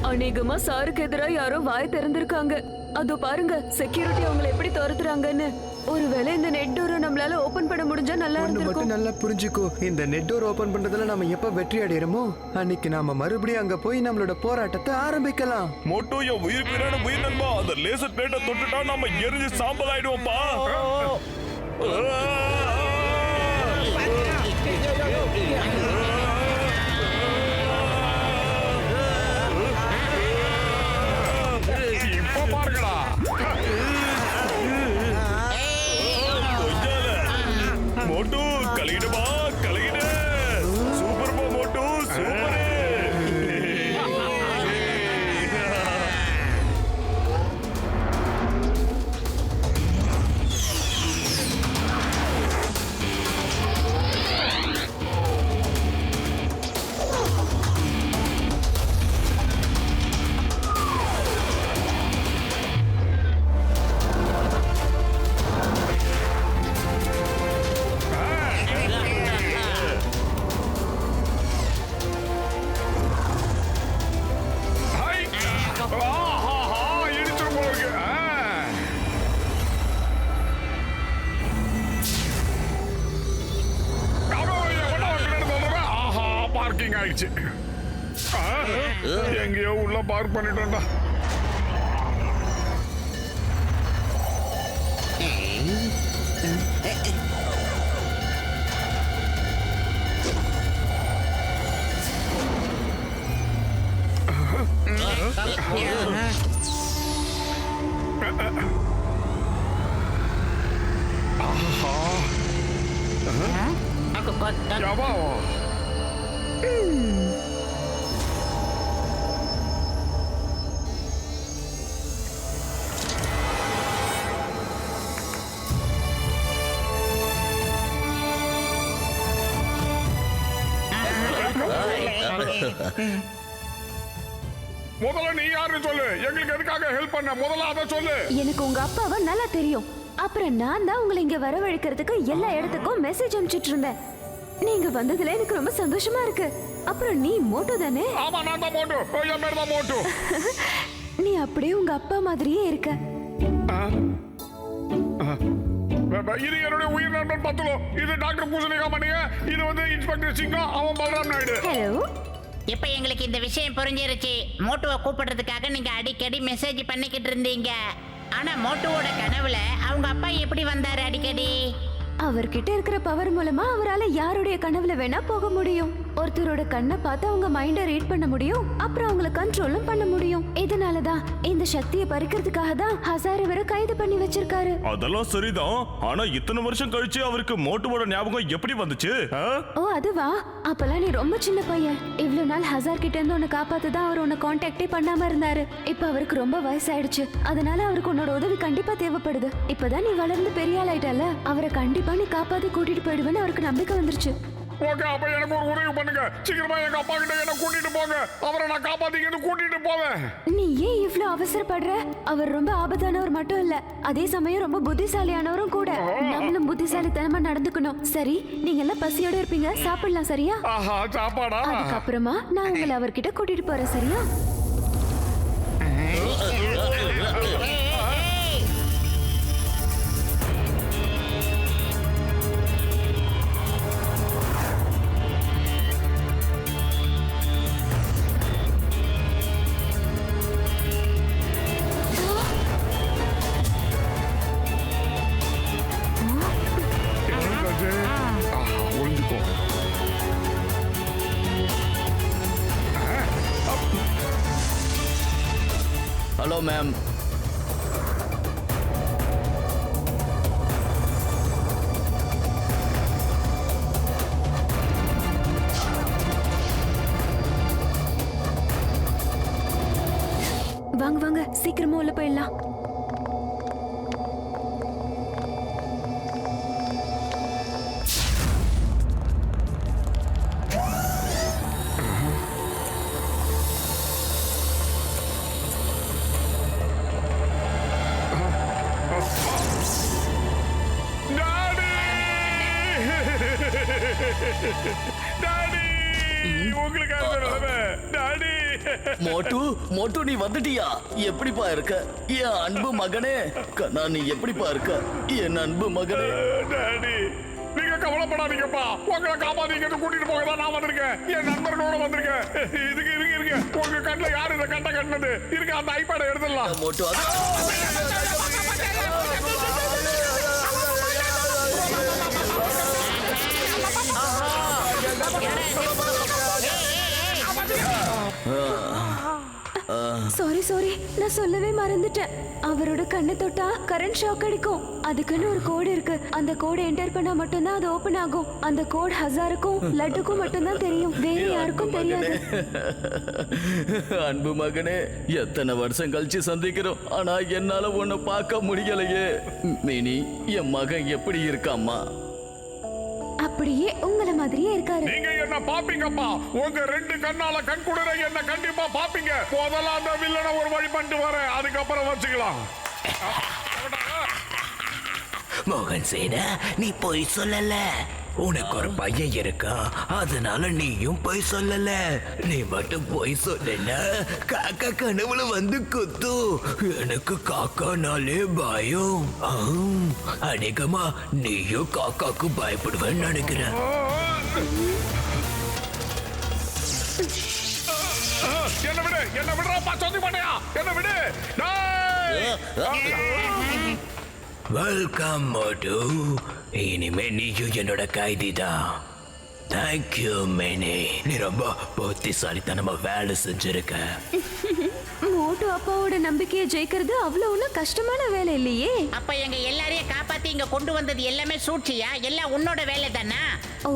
H: அநேகமா சாருக்கு எதிராக யாரோ வாய் திறந்திருக்காங்க. அதோ பாருங்க, செக்யூரிட்டி அவங்களை எப்படி துரத்துறாங்கன்னு. ஒருவேளை இந்த நெட் டோரை நம்மளால ஓபன் பண்ண முடிஞ்சா நல்லா இருந்திருக்கும்.
E: மட்டும் நல்லா புரிஞ்சுக்கோ, இந்த நெட் டோர் ஓபன் பண்றதுல நம்ம எப்ப வெற்றி அடையறோமோ அன்னைக்கு நாம மறுபடியும் அங்க போய் நம்மளோட போராட்டத்தை ஆரம்பிக்கலாம்.
G: மோட்டோ என் உயிர் பிரான உயிர் நண்பா, அந்த லேசர் பிளேட்டை தொட்டுட்டா நம்ம எரிஞ்சு சாம்பல் ஆயிடுவோம்ப்பா.
D: இப்ப பாருங்கடா.
G: மோட்டோ கலகிடுமா, கலகிடு. சூப்பர்பா மோட்டோ, சூப்பர்.
D: டைமிங் ஆயிடுச்சு. எங்கேயோ உள்ள பார்க் பண்ணிட்டோம்டா. Jawab. முதல்ல நீ யாருன்னு சொல்லு. எங்களுக்கு எதுக்காக ஹெல்ப் பண்ண முதல்ல அத சொல்லு.
H: எனக்கு உங்க அப்பாவை நல்லா தெரியும். அப்புறம் நான் தான் உங்களை இங்க வரவழைக்கிறதுக்கு எல்லா இடத்துக்கும் மெசேஜ் அனுப்பிச்சிட்டு இருந்தேன். நீங்க வந்ததுல எனக்கு ரொம்ப சந்தோஷமா இருக்கு. அப்புறம் நீ மோட்டோ தானே?
D: ஆமா, நான் தான் மோட்டோ. என் பேர் தான் மோட்டோ.
H: நீ அப்படியே உங்க அப்பா மாதிரியே இருக்க.
D: இது என்னுடைய உயிர் நண்பன் பத்துலோ. இது டாக்டர் பூசணிகா மணிங்க. இது வந்து இன்ஸ்பெக்டர் சிங்கம். அவன் பல்ராம் நாயுடு.
H: ஹலோ.
C: இப்ப எங்களுக்கு இந்த விஷயம் புரிஞ்சிருச்சு. மோட்டுவை கூப்பிடுறதுக்காக நீங்க அடிக்கடி மெசேஜ் பண்ணிக்கிட்டு இருந்தீங்க. ஆனா மோட்டுவோட கனவுல அவங்க அப்பா எப்படி வந்தாரு அடிக்கடி?
H: அவர்கிட்ட இருக்கிற பவர் மூலமா அவரால யாருடைய கனவுல வேணா போக முடியும். ஒருத்தரோட கண்ணை பார்த்து அவங்க மைண்ட ரீட் பண்ண முடியும். அப்புறம் அவங்கள கண்ட்ரோலும் பண்ண முடியும். இதனாலதான் இந்த சக்தியை பறிக்கிறதுக்காக தான் ஹசார் இவரை கைது பண்ணி வச்சிருக்காரு.
G: அதெல்லாம் சரிதான். ஆனா இத்தனை வருஷம் கழிச்சு அவருக்கு மோட்டுவோட ஞாபகம் எப்படி வந்துச்சு?
H: ஓ அதுவா? அப்பெல்லாம் நீ ரொம்ப சின்ன பையன். இவ்வளவு நாள் ஹசார் கிட்ட இருந்து உன்னை காப்பாத்துதான் அவர் உன்னை கான்டாக்டே பண்ணாம இருந்தாரு. இப்ப அவருக்கு ரொம்ப வயசாயிடுச்சு. அதனால அவருக்கு உன்னோட உதவி கண்டிப்பா தேவைப்படுது. இப்பதான் நீ வளர்ந்து பெரிய ஆள் ஆயிட்டல. அவரை கண்டிப்பா நீ காப்பாத்தி கூட்டிட்டு போயிடுவேன்னு அவருக்கு நம்பிக்கை வந்துருச்சு.
D: ஓகே, அப்ப எனக்கு ஒரு உதவி பண்ணுங்க. சீக்கிரமா எங்க அப்பா கிட்ட என்ன கூட்டிட்டு போங்க. அவரை நான் காப்பாத்திக்கிட்டு கூட்டிட்டு போவேன்.
H: நீ ஏன் இவ்ளோ அவசரப்படுற? அவர் ரொம்ப ஆபத்தானவர் மட்டும் இல்ல, அதே சமயம் ரொம்ப புத்திசாலியானவரும் கூட. நம்மளும் புத்திசாலித்தனமா நடந்துக்கணும். சரி, நீங்க எல்லாம் பசியோட இருப்பீங்க, சாப்பிடலாம். சரியா?
D: ஆஹா, சாப்பாடா?
H: அதுக்கப்புறமா நான் உங்களை அவர்கிட்ட கூட்டிட்டு போறேன். சரியா?
L: Hello ma'am.
H: வாங்க வாங்க, சீக்கிரமா உள்ள போயிடலாம்.
L: மோட்டு நீ வந்துட்டியா? எப்படிப்பா இருக்க என் அன்பு மகனே? கண்ணா நீ எப்படிப்பா இருக்க என் அன்பு மகனே?
D: டாடி, நீங்க கவலைப்படாதீங்கப்பா. உங்களை காப்பாத்திக்கிட்டு கூட்டிட்டு போக தான் நான் வந்திருக்கேன். என் நண்பர்களோட வந்திருக்கேன். இதுக்கு இருங்க. உங்க கண்ணில் யாரு இதை கட்ட கட்டினது? இருக்க, அந்த ஐபேடை எடுத்துடலாம்.
L: மோட்டு
H: சாரி, நான் சொல்லவே மறந்துட்டேன். அவரோட கண்ணை தொட்டா கரண்ட் ஷாக் அடிக்கும். அதுக்குன்னு ஒரு கோடு இருக்கு. அந்த கோடை என்டர் பண்ணா மட்டும்தான் அது ஓபன் ஆகும். அந்த கோட் ஹசாருக்கும் லட்டுக்கும் மட்டும்தான் தெரியும், வேற யாருக்கும் தெரியாது.
L: அன்பு மகனே, எத்தனை வருஷம் கழிச்சு சந்திக்கிறோம். ஆனா என்னால உன்னை பார்க்க முடியலையே. மினி, என் மகன் எப்படி இருக்காம்மா?
H: அப்படியே உங்கள மாதிரியே இருக்காரு.
D: நீங்க என்ன பாப்பீங்கப்பா? உங்க ரெண்டு கண்ணால கண் குளிர என்ன கண்டிப்பா பாப்பீங்க. முதல்ல அந்த வில்லனை ஒரு வழி பண்ணிட்டு வரேன், அதுக்கப்புறம் வச்சுக்கலாம்.
J: மோகன் சேனா, நீ போய் சொல்லல. உனக்கு ஒரு பையன் இருக்கா, அதனால நீயும் போய் சொல்லல. நீ மட்டும் போய் சொல்லல, காக்கா கனவுல வந்து குத்து. எனக்கு காக்கானாலே பயம். அநேகமா நீயும் காக்காக்கு பயப்படுவேன்னு நினைக்கிறேன்.
D: என்ன விடு, என்ன விடுறாப்பா, சொந்தி பண்ணையா, என்ன விடு.
J: வெல்கம் மோட்டு. இனிமே நீயும் என்னோட கைதி தான். தேங்க்யூ மேனே. நீ ரொம்ப புத்திசாலித்தனமா வேலை செஞ்சிருக்க.
H: மோட்டு அப்பாவோட நம்பிக்கையை ஜெயிக்கிறது அவ்வளவு ஒன்றும் கஷ்டமான வேலை இல்லையே.
C: அப்ப எங்க எல்லாரையும் காப்பாத்தி இங்க கொண்டு வந்தது எல்லாமே சூழ்ச்சியா? எல்லாம் உன்னோட வேலை தானா?
H: ஓ,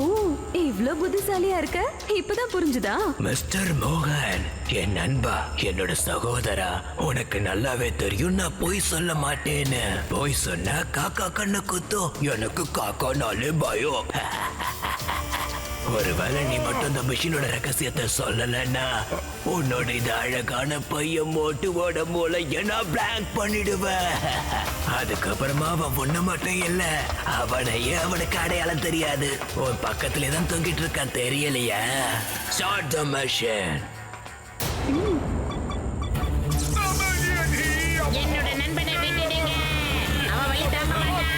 H: இவ்ளோ புத்திசாலியா இருக்க, இப்பதான் புரிஞ்சுதா?
J: மிஸ்டர் மோகன், என் நண்பா, என்னோட சகோதரா, உனக்கு நல்லாவே தெரியும் நான் பொய் சொல்ல மாட்டேன்னு. பொய் சொன்னா காக்கா கண்ணு குத்தும். எனக்கு காக்கானாலே பயம். ஒருவேளை நீ மட்டும் இந்த மிஷினோட ரகசியத்தை சொல்லலன்னா உன்னோட இந்த அழகான பையன் மோட்டுவோட மூளைய நான் பிளாங்க் பண்ணிடுவேன். அதுக்கப்புறமா அவன் ஒண்ணு மட்டும் இல்ல, அவனையே அவனுக்கு அடையாளம் தெரியாது. உன் பக்கத்துல தான் தொங்கிட்டு இருக்கான், தெரியலையா? Start the mission.
C: என்னோட நண்பனை விட்டுடுங்க, அவன் வழி தாங்க மாட்டான்.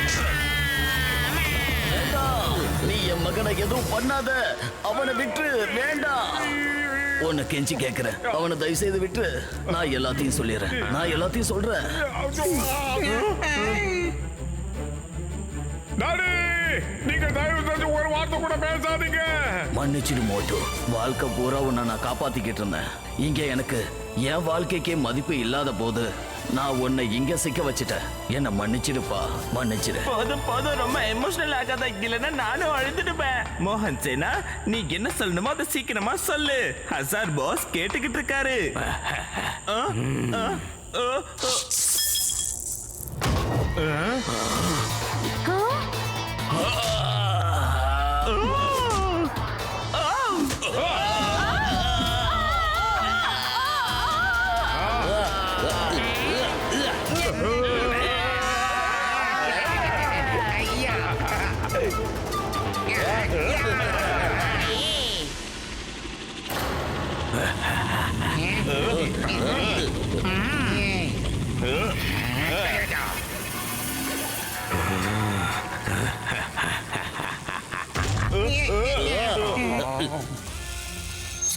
B: நீ என் மகனை எதுவும் பண்ணாத, அவனை விட்டு வேண்டாம். உன்னை கெஞ்சி கேட்கிறேன், அவனை தயவு செய்து விட்டு. நான் எல்லாத்தையும் சொல்லிடுறேன், நான் எல்லாத்தையும் சொல்றேன்.
D: டாடி, நீங்க தயவு செஞ்சு ஒரு வார்த்தை கூட பேசாதீங்க.
B: மன்னிச்சிடு மோட்டு, வாழ்க்கை பூரா உன்னை நான் காப்பாத்திக்கிட்டு இருந்தேன். இங்க எனக்கு என் வாழ்க்கைக்கே மதிப்பு இல்லாத போது நான் உன்னை இங்க சிக்க வச்சுட்டேன். என்ன மன்னிச்சிடுப்பா, மன்னிச்சிடு.
F: போதும் போதும், ரொம்ப எமோஷனல் ஆகாத, இல்லைன்னா நானும் அழுதுடுப்பேன். மோகன் சேனா, நீ என்ன சொல்லணுமோ அதை சீக்கிரமா சொல்லு. ஹசார் பாஸ் கேட்டுக்கிட்டு இருக்காரு.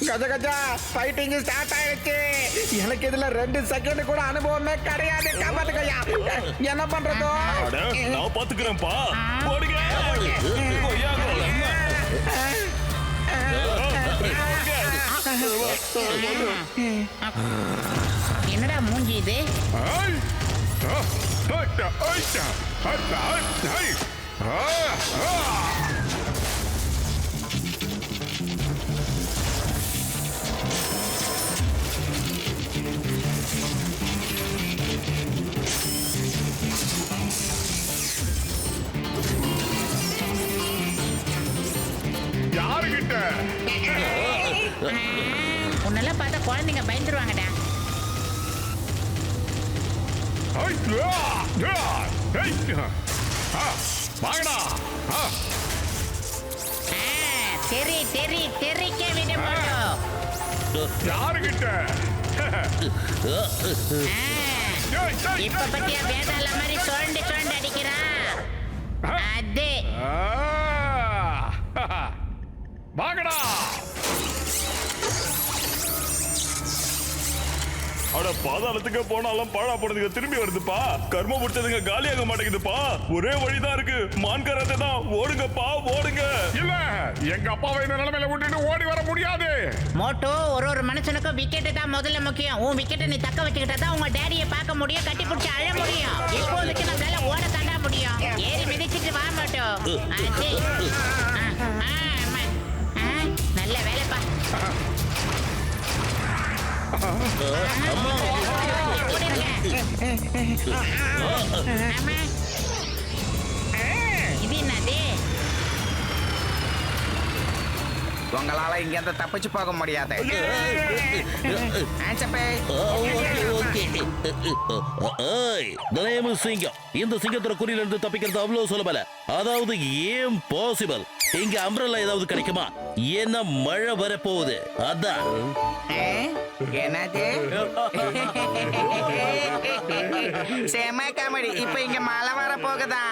F: கஜ கஜா, ஃபைட்டிங் ஸ்டார்ட் ஆயிடுச்சு. எனக்கு இதுல 2 செகண்ட் கூட அனுபவமே கிடையாது. காப்பாத்துக்கையா, என்ன பண்றதோ?
G: நான் பாத்துக்கிறேன்ப்பா. போடுங்க.
C: என்னடா மூஞ்சி இது?
D: யாருகிட்ட?
C: உன்னெல்லாம் பார்த்தா குழந்தைங்க பயந்துருவாங்கடா.
D: வாங்கடா.
C: தெரி தெரி தெரிக்க விட மாட்டோம்.
D: யாருகிட்ட?
C: இப்ப பத்தியா வேதாள மாதிரி சுரண்டு சுரண்டு அடிக்கிறான். அது
D: வாங்கடா.
G: அட பாதாளத்துக்கு போனாலும் பாழா போனதுங்க திரும்பி வருதுப்பா. கர்மம் முடிச்சதுங்க காலியாக மாட்டேங்குதுப்பா. ஒரே வழிதான் இருக்கு, மான்கரத்தை தான். ஓடுங்கப்பா, ஓடுங்க.
D: இல்ல, எங்க அப்பாவை இந்த நிலைமையில விட்டுட்டு ஓடி வர முடியாது.
C: மோட்டோ, ஒரு மனுஷனுக்கும் விக்கெட் தான் முதல்ல முக்கியம். உன் விக்கெட்டை நீ தக்க வச்சுக்கிட்டா தான் உங்க டேடியை பார்க்க முடியும், கட்டி பிடிச்சி அழ முடியும். இப்போதைக்கு நம்மளால ஓட தாண்டா முடியும். ஏறி மிதிச்சிட்டு வா மோட்டோ. நல்ல வேலைப்பா. இது என்னது?
F: உங்களால இங்க இருந்து தப்பிச்சு போக முடியாது.
L: சிங்கம், இந்த சிங்கத்தோட குறியில இருந்து தப்பிக்கிறது அவ்வளவு சுலபல. அதாவது ஏன் பாசிபிள். இங்க அம்ப்ரெல்லா ஏதாவது கிடைக்குமா? என்ன மழை வரப்போகுது, அதான்.
F: என்னது? செம காமெடி. இப்ப இங்க மழை வர போகுதா?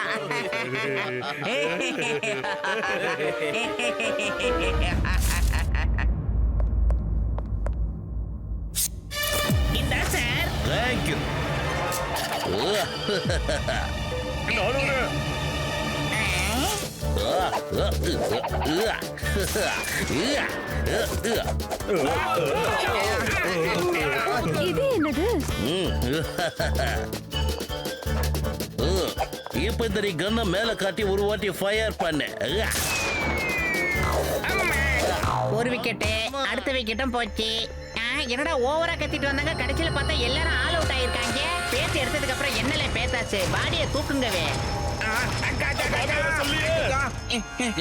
L: தேங்க்யூ.
H: இது என்னது?
L: இப்ப இந்த நீ கன்ன மேல காட்டி ஒரு வாட்டி ஃபயர் பண்ணு.
C: ஒரு விக்கெட்டு, அடுத்த விக்கெட்டும் போச்சு. என்னடா ஓவரா கத்திட்டு வந்தாங்க, கடைசியில பார்த்தா எல்லாரும் ஆல் அவுட் ஆயிருக்காங்க. பேச்சு எடுத்ததுக்கு அப்புறம் என்னல பேத்தாச்சு, பாடியை தூக்குங்கவே.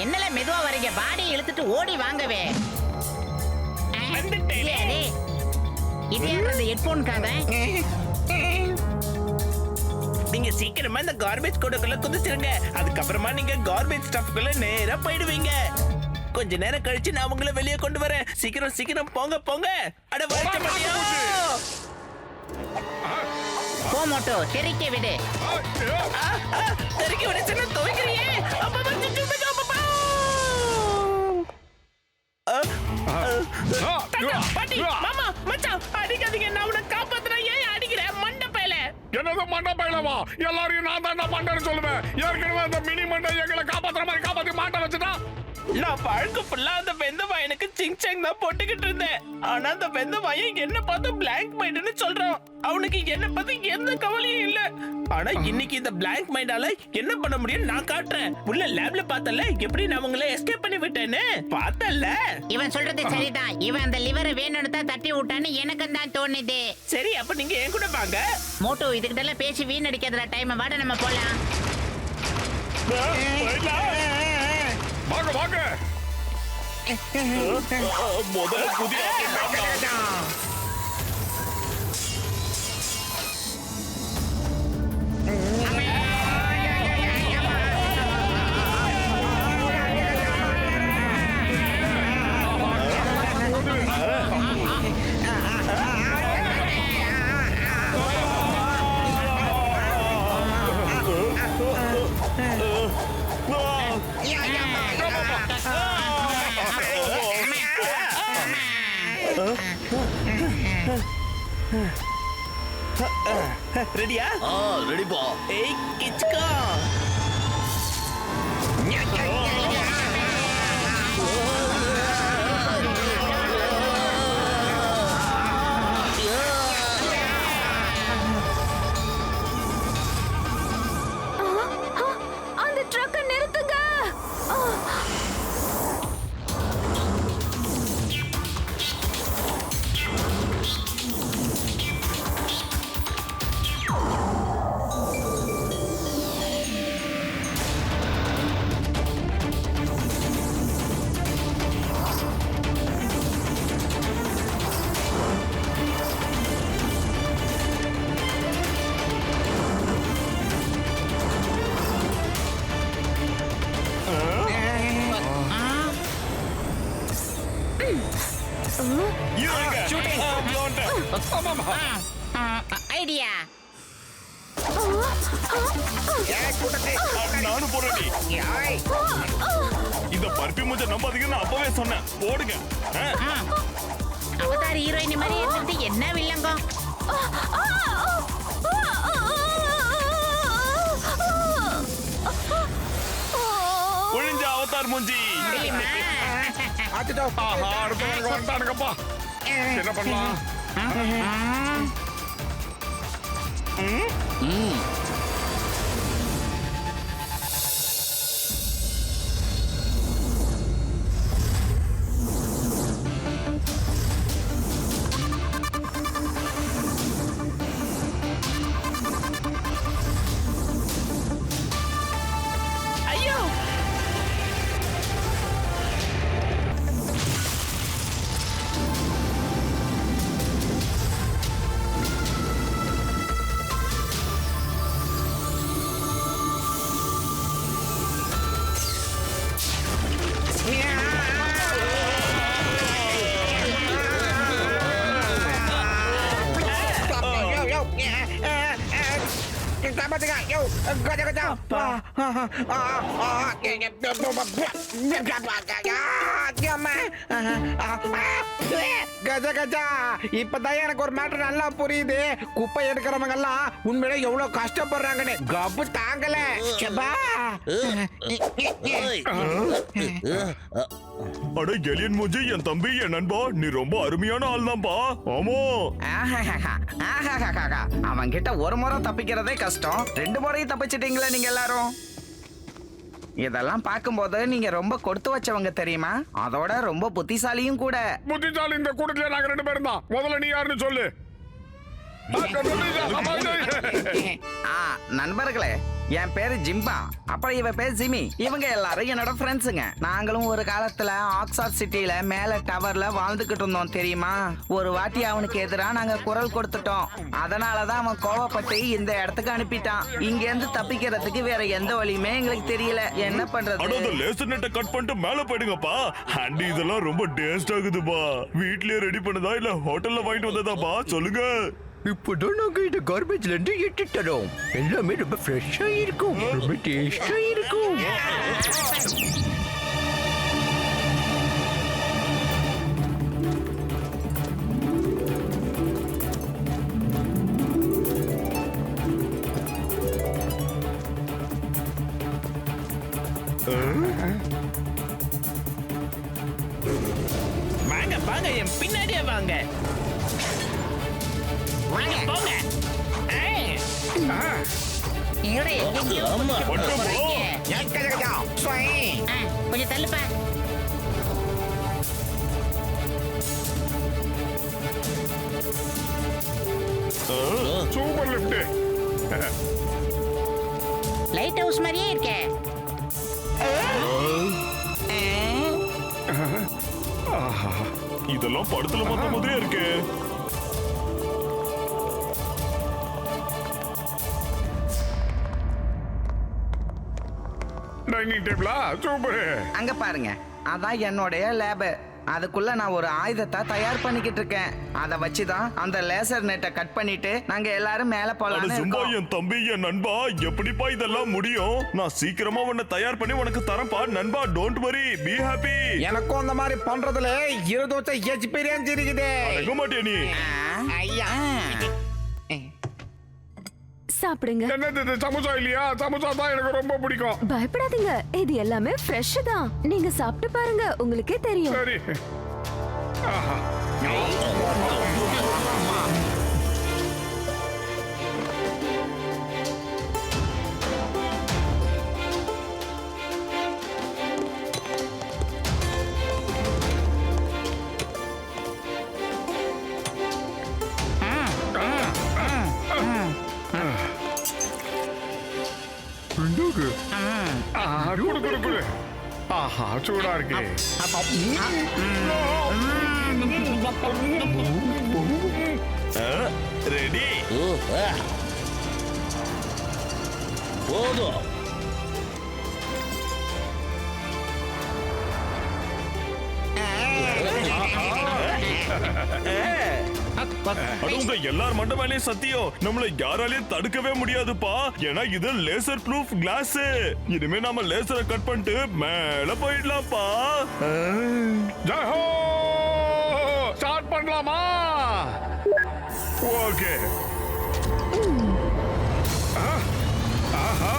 C: என்னல மெதுவா வரீங்க, பாடியை இழுத்துட்டு ஓடி வாங்கவே. இது யார் அந்த ஹெட்போன் காத?
B: நீங்க சீக்கிரமா இந்த கார்பேஜ் கூடக்குள்ள குதிச்சிருங்க. அதுக்கப்புறமா நீங்க கார்பேஜ் ஸ்டஃப்குள்ள நேரா போயிடுவீங்க. கொஞ்ச நேரம் கழிச்சு நான் உங்களை வெளியே கொண்டு வரேன். சீக்கிரம் சீக்கிரம் போங்க போங்க. அட வரட்ட மாட்டியா?
C: போ மோட்டோ, தெரிக்க விடு.
B: தெரிக்க விட சொன்னா துவைக்கிறியே. அப்பா வந்து சும்மா அப்பா. பாட்டி, மாமா, மச்சான், அடிக்காதீங்க. நான் உன்னை காப்பாத்துறேன். ஏன் அடிக்கிறேன் மண்டப்பையில?
D: என்னது மண்டப்பையிலவா? எல்லாரையும் நான் தான் மண்டன்னு சொல்லுவேன். ஏற்கனவே அந்த மினி மண்டை எங்களை காப்பாத்துற மாதிரி காப்பாத்தி மாட்ட வச்சுட்டா.
B: நான் வாழ்க்கை ஃபுல்லா அந்த வெந்தவாய் எனக்கு சிங்சாங் தான் போட்டுக்கிட்டு இருந்தேன். ஆனா அந்த வெந்தவாயை என்ன பார்த்து பிளாங்க் மைண்ட்னு சொல்றான். அவனுக்கு என்ன பத்தி எந்த கவலையும் இல்ல. ஆனா இன்னைக்கு இந்த பிளாங்க் மைண்டால என்ன பண்ண முடியும் நான் காட்டுறேன். உள்ள லேப்ல பார்த்தல எப்படி நான் உங்களை எஸ்கேப் பண்ணி விட்டேன்னு பார்த்தல.
C: இவன் சொல்றது சரிதான். இவன் அந்த லிவரை வேணும்னு தான் தட்டி விட்டான்னு எனக்கு தான் தோணுது.
B: சரி, அப்ப நீங்க என் கூட வாங்க.
C: மோட்டோ, இதுகிட்ட எல்லாம் பேசி வீணடிக்கிறதுல டைம். வாட நம்ம போலாம்.
D: வாங்க வாங்க.
G: முதல்ல புதிய
B: ரெடியா?
L: ரெடிப்பா.
B: ஏய் கிச்கா.
H: அந்த ட்ரக்க நிறுத்துங்க.
C: ஐடியா.
G: நானும் போறேன். இந்த பர்ஃபியூம் மூஞ்ச நம்பாதீங்கன்னு நான் அப்பவே சொன்னேன். போடுங்க.
C: அவதார் ஹீரோயின் மாதிரி இருந்துட்டு என்ன வில்லங்கம்.
G: ஒழிஞ்ச அவதார் மூஞ்சி.
D: ஆஹா, அடுத்தவங்க வந்துட்டானுங்கப்பா. என்ன பண்ணலாம்?
B: ஐயோ,
F: கஜா கஜா கஜா கஜா இப்பதான் எனக்கு ஒரு மேட்டர் நல்லா புரியுது. குப்பை எடுக்கிறவங்க எல்லாம் உண்மையில எவ்வளவு கஷ்டப்படுறாங்கன்னு. கப்பு தாங்கல.
G: அட எலியன் மூஞ்சி, என் தம்பி, என் நண்பா, நீ ரொம்ப அருமையான ஆள் தான்ப்பா. ஆமா,
F: அவன் கிட்ட ஒரு முறை தப்பிக்கிறதே கஷ்டம், 2 முறையும் தப்பிச்சிட்டீங்களே நீங்க எல்லாரும். இதெல்லாம் பார்க்கும்போது நீங்க ரொம்ப கொடுத்து வச்சவங்க தெரியுமா? அதோட ரொம்ப புத்திசாலியும் கூட.
D: புத்திசாலி இந்த கூட்டத்துல நாங்க 2 பேரும் தான். முதல்ல நீ யாருன்னு சொல்லு.
F: நண்பர்களே, என் பேரு ஜிம்பா, அப்புறம் இவ பேர் ஜிமி. இவங்க எல்லாரும் என்னோட ஃப்ரெண்ட்ஸுங்க. நாங்களும் ஒரு காலத்துல ஆக்ஸ்போர்ட் சிட்டில மேல டவர்ல வாழ்ந்துகிட்டு இருந்தோம் தெரியுமா? ஒரு வாட்டி அவனுக்கு எதிரா நாங்க குரல் கொடுத்துட்டோம். அதனாலதான் அவன் கோவப்பட்டு இந்த இடத்துக்கு அனுப்பிட்டான். இங்க இருந்து தப்பிக்கிறதுக்கு வேற எந்த வழியுமே எங்களுக்கு தெரியல. என்ன பண்றது?
G: லேசர் நெட்டை கட் பண்ணிட்டு மேல போயிடுங்கப்பா. ஆண்டி, இதெல்லாம் ரொம்ப டேஸ்ட் ஆகுதுப்பா. வீட்லயே ரெடி பண்ணதா இல்ல ஹோட்டல்ல வாங்கிட்டு வந்ததாப்பா? சொல்லுங்க.
E: இப்போதான் நாங்க இந்த கார்பேஜ்ல இருந்து எடுத்துட்டோம். எல்லாமே ரொம்ப ஃப்ரெஷ்ஷா இருக்கும், ரொம்ப டேஸ்டா இருக்கும்.
B: வாங்க வாங்க, என் பின்னாடியே வாங்க. வாங்க போங்க.
C: கொஞ்சம் தள்ளுப்பா.
D: Super lift.
C: லைட் ஹவுஸ் மாதிரியே இருக்கே.
G: இதெல்லாம் படத்துல பார்த்த மாதிரியே இருக்கு.
D: டைனிங் டேபிளா? சூப்பர்.
F: அங்க பாருங்க, அதான் என்னோட லேப். அதுக்குள்ள நான் ஒரு ஆயுதத்தை தயார் பண்ணிக்கிட்டு இருக்கேன். அதை வச்சுதான் அந்த லேசர் நெட்டை கட் பண்ணிட்டு நாங்க எல்லாரும் மேல போலாம்.
G: என் தம்பி, என் நண்பா, எப்படிப்பா இதெல்லாம் முடியும்? நான் சீக்கிரமா உன்னை தயார் பண்ணி உனக்கு தரப்பா நண்பா. Don't worry, be happy.
F: எனக்கும் அந்த மாதிரி பண்றதுல 20 வருஷம் எக்ஸ்பீரியன்ஸ் இருக்குது.
G: அடங்க மாட்டியா நீ?
F: ஐயா,
H: சாப்பிடுங்க.
D: என்னது சமோசா இல்லையா? சமோசா தான் எனக்கு ரொம்ப பிடிக்கும்.
H: பயப்படாதீங்க, இது எல்லாமே ஃப்ரெஷ் தான். நீங்க சாப்பிட்டு பாருங்க, உங்களுக்கே தெரியும்.
D: சரி. ஆஹா. குடு குடு குடு. ஆஹா, சூடா இருக்கு.
G: ரெடி?
L: போதும்.
G: உங்க எல்லார் மண்ட மேலேயும் சத்தியம், நம்மள யாராலையும் தடுக்கவே முடியாதுப்பா. ஏன்னா இது லேசர் ப்ரூஃப் கிளாஸ். இனிமே நாம லேசரை கட் பண்ணிட்டு மேல போயிடலாம்ப்பா.
D: ஜஹோ! ஸ்டார்ட் பண்ணலாமா? ஓகே. ஆஹா.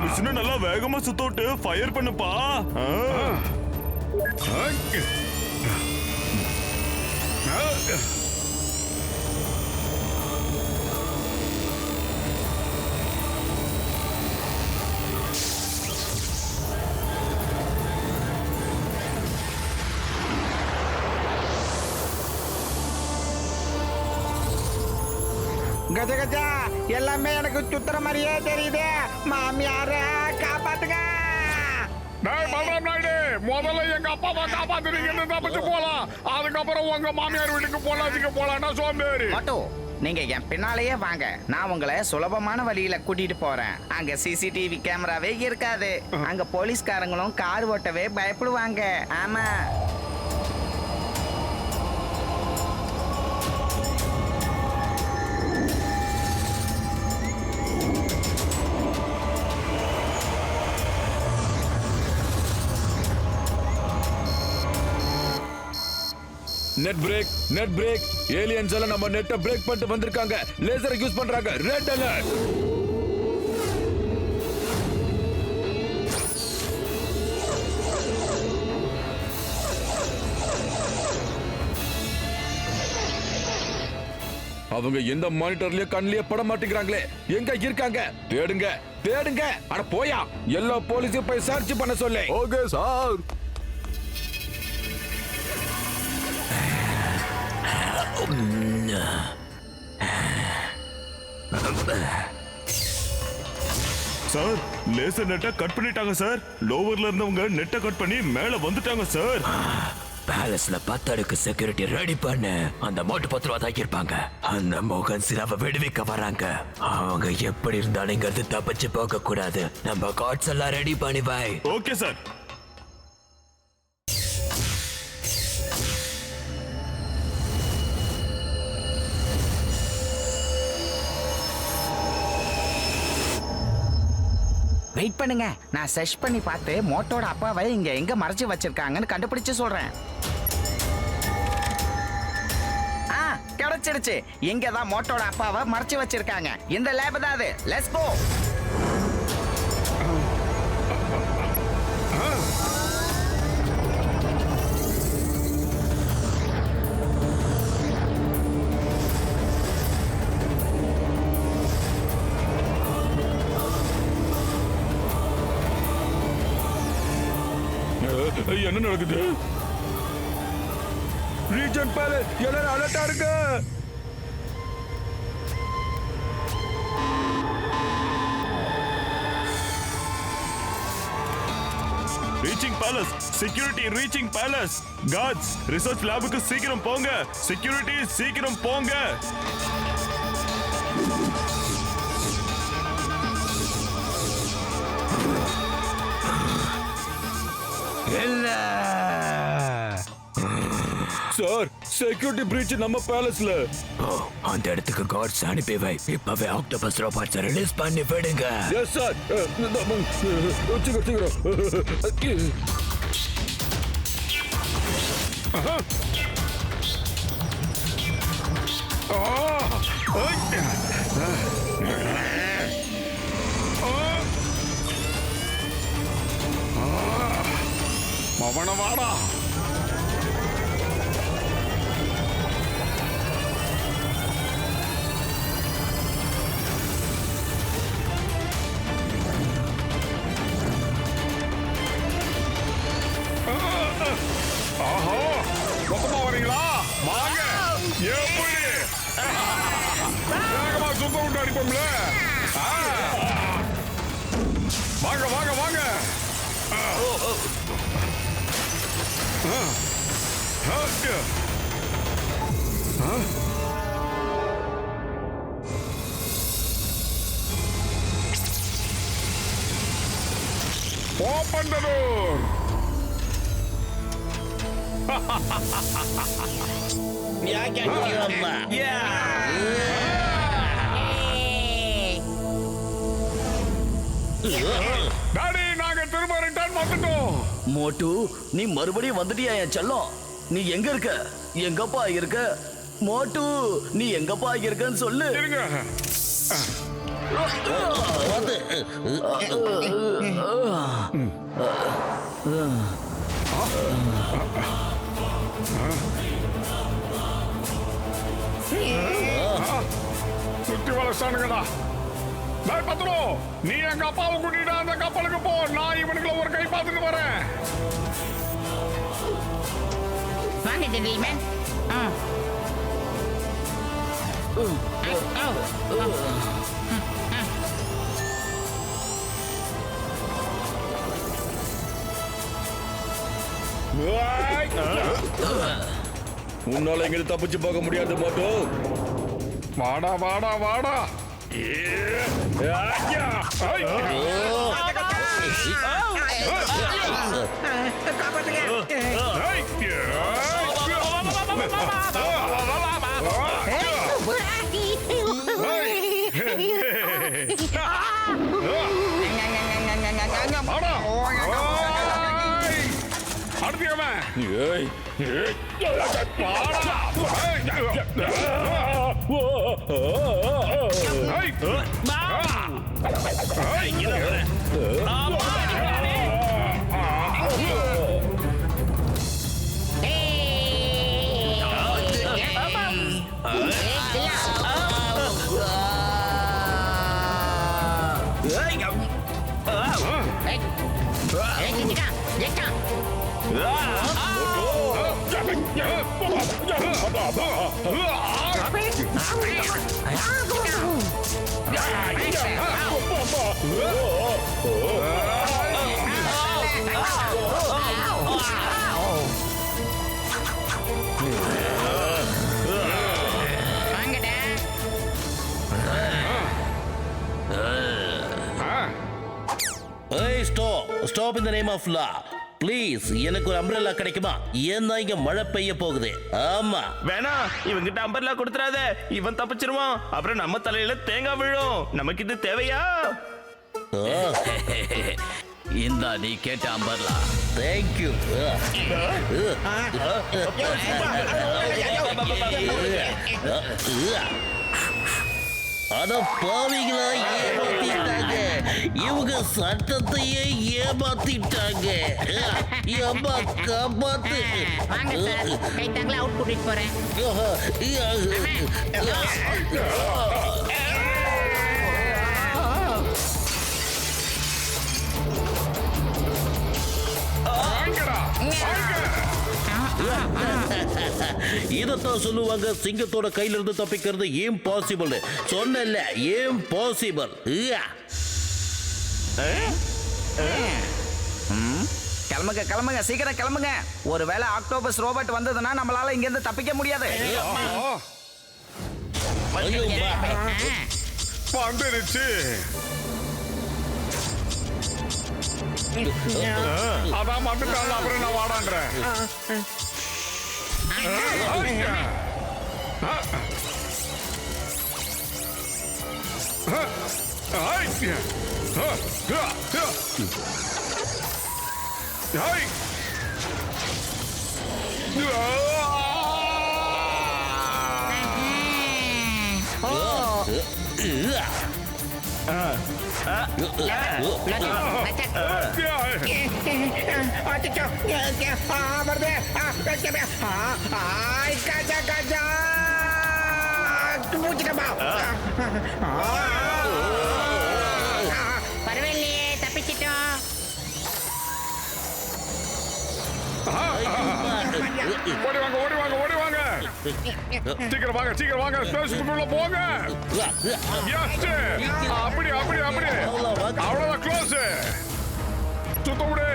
G: மிஷினை நல்லா வேகமா சுத்தோட்டு ஃபயர் பண்ணுப்பா.
F: கஜ கஜா எல்லாமே எனக்கு சுத்துற மாதிரியே தெரியுது. மாமியார காப்பாத்துங்க.
D: டேய் பலராம் நாயுடு, முதல்ல எங்க அப்பாவை காப்பாத்துறீங்கன்னு தப்பிச்சு போலாம். அதுக்கப்புறம் உங்க மாமியார் வீட்டுக்கு போலாம்னா சோம்பேறி.
F: மோட்டு, நீங்க என் பின்னாலேயே வாங்க. நான் உங்களை சுலபமான வழியில கூட்டிட்டு போறேன். அங்க சிசிடிவி கேமராவே இருக்காது. அங்க போலீஸ்காரங்களும் கார் ஓட்டவே பயப்படுவாங்க. ஆமா.
K: Net break. ஏலியன்ஸ் எல்லாம் நம்ம நெட்டை பிரேக் பண்ணிட்டு வந்திருக்காங்க. லேசரை யூஸ் பண்றாங்க. Red alert. அவங்க எந்த மானிட்டர்லயே கண்ணிலேயே பட மாட்டேங்கிறாங்களே. எங்க இருக்காங்க? தேடுங்க. அட போயா, எல்லா போலீஸையும் போய் சர்ச் பண்ண சொல்லு.
A: Okay sir.
G: சார், லேசர் நெட்டை கட் பண்ணிட்டாங்க சார். லோவர்ல இருந்தவங்க நெட்டை கட் பண்ணி மேல வந்துட்டாங்க சார்.
J: பேலஸ்ல 10 அடுக்கு செக்யூரிட்டி ரெடி பண்ணு. அந்த மோட்டு 10 ரூபா தான் இருப்பாங்க. அந்த மோகன் சிராவை விடுவிக்க வராங்க. அவங்க எப்படி இருந்தாலும் இங்க இருந்து தப்பிச்சு போக கூடாது. நம்ம கார்ட்ஸ் எல்லாம் ரெடி பண்ணி வை.
G: Okay sir.
F: வெயிட் பண்ணுங்க, நான் சர்ச் பண்ணி பார்த்து மோட்டோட அப்பாவை இங்க எங்க மறைச்சு வச்சிருக்காங்கன்னு கண்டுபிடிச்சு சொல்றேன். கிடைச்சிடுச்சு. இங்க தான் மோட்டோட அப்பாவை மறைச்சு வச்சிருக்காங்க. இந்த லேப் தான் அது. Let's go.
K: என்ன நடக்குது? ரீஜன் பேலஸ் எல்லாரும் அலர்ட்டா இருக்கு.
G: Reaching palace. Security reaching palace. Guards research லேபுக்கு சீக்கிரம் போங்க. செக்யூரிட்டி சீக்கிரம் போங்க.
K: சார், செக்யூரிட்டி பிரீச் நம்ம பேலஸ்ல.
J: அந்த இடத்துக்கு கார்ட்ஸ் அனுப்பி வை. இப்பவே ஆக்டோபஸ் ரோபோட்ஸ் ரிலீஸ் பண்ணி விடுங்க.
K: Yes sir. சீக்கிரம்.
D: மவன வாடா. ஆஹா, மொத்தமா வரீங்களா? வாங்க. எப்படி வேகமா சுத்த விட்டு அடிப்போம்ல. வாங்க. Open the door. டாடி, நாங்க திரும்ப ரிட்டர்ன் வந்துட்டோம்.
B: மோட்டு, நீ மறுபடியும் வந்துட்டியா என் செல்லம்? நீ எங்க இருக்க? எங்கப்பா இருக்க? மோட்டு, நீ எங்கப்பா இருக்கன்னு சொல்லு.
D: இருங்க. சுத்தி வளர்ச்சானுங்கடா. பத்ரோ, நீ எங்க அப்பாவை கூட்டிட்டு அந்த கப்பலுக்கு போ. நான் இவனுக்குள்ள ஒரு கை பார்த்துட்டு வரேன்.
C: வாங்க ஜென்டில்மேன்.
K: உன்னால எங்க தப்பிச்சு போக முடியாது மோட்டோ.
D: வாடா வாடா வாடா.
L: Stop in the name of law. Please எனக்கு ஒரு அம்ப்ரெல்லா கிடைக்குமா? ஏன்னா இங்க மழை பெய்ய போகுது. ஆமா.
G: வேணா, இவங்கிட்ட அம்பர்லா கொடுத்துறாத. இவன் தப்பிச்சிருவான், அப்புறம் நம்ம தலையில தேங்காய் விழும். நமக்கு இது தேவையா?
J: இந்தா நீ கேட்ட அம்பர்லா.
L: தேங்க்யூ. அட பாவிகளா, ஏமாத்திட்டாங்க. இவங்க சட்டத்தையே ஏமாத்திட்டாங்க. ஏமா காப்பாத்து.
C: வாங்க சார், கை தாங்களா அவுட் கூட்டிட்டு போறேன்.
L: இதத்தான் சொல்லுவாங்க, சிங்கத்தோட கையில இருந்து தப்பிக்கிறது இம்பாசிபிள். சொன்னல, இம்பாசிபிள்.
F: கிளம்புங்க கிளம்புங்க, சீக்கிரம் கிளம்புங்க. ஒருவேளை ஆக்டோபஸ் ரோபோட் வந்ததுன்னா நம்மளால இங்க இருந்து தப்பிக்க முடியாது.
D: வந்துருச்சு. அதான் வந்துட்டாங்க, அப்புறம் நான் வாடான்றேன்.
C: பரவாயில்லையே, தப்பிச்சிட்டோம்.
D: ஓடி வாங்க ஓடி வாங்க ஓடி வாங்க. சீக்கிரம் வாங்க சீக்கிரம் வாங்க, ஸ்பேஸ்க்குள்ள போங்க. அப்படி அப்படி அப்படி, அவ்வளவுதான், க்ளோஸ். சுத்த விடு.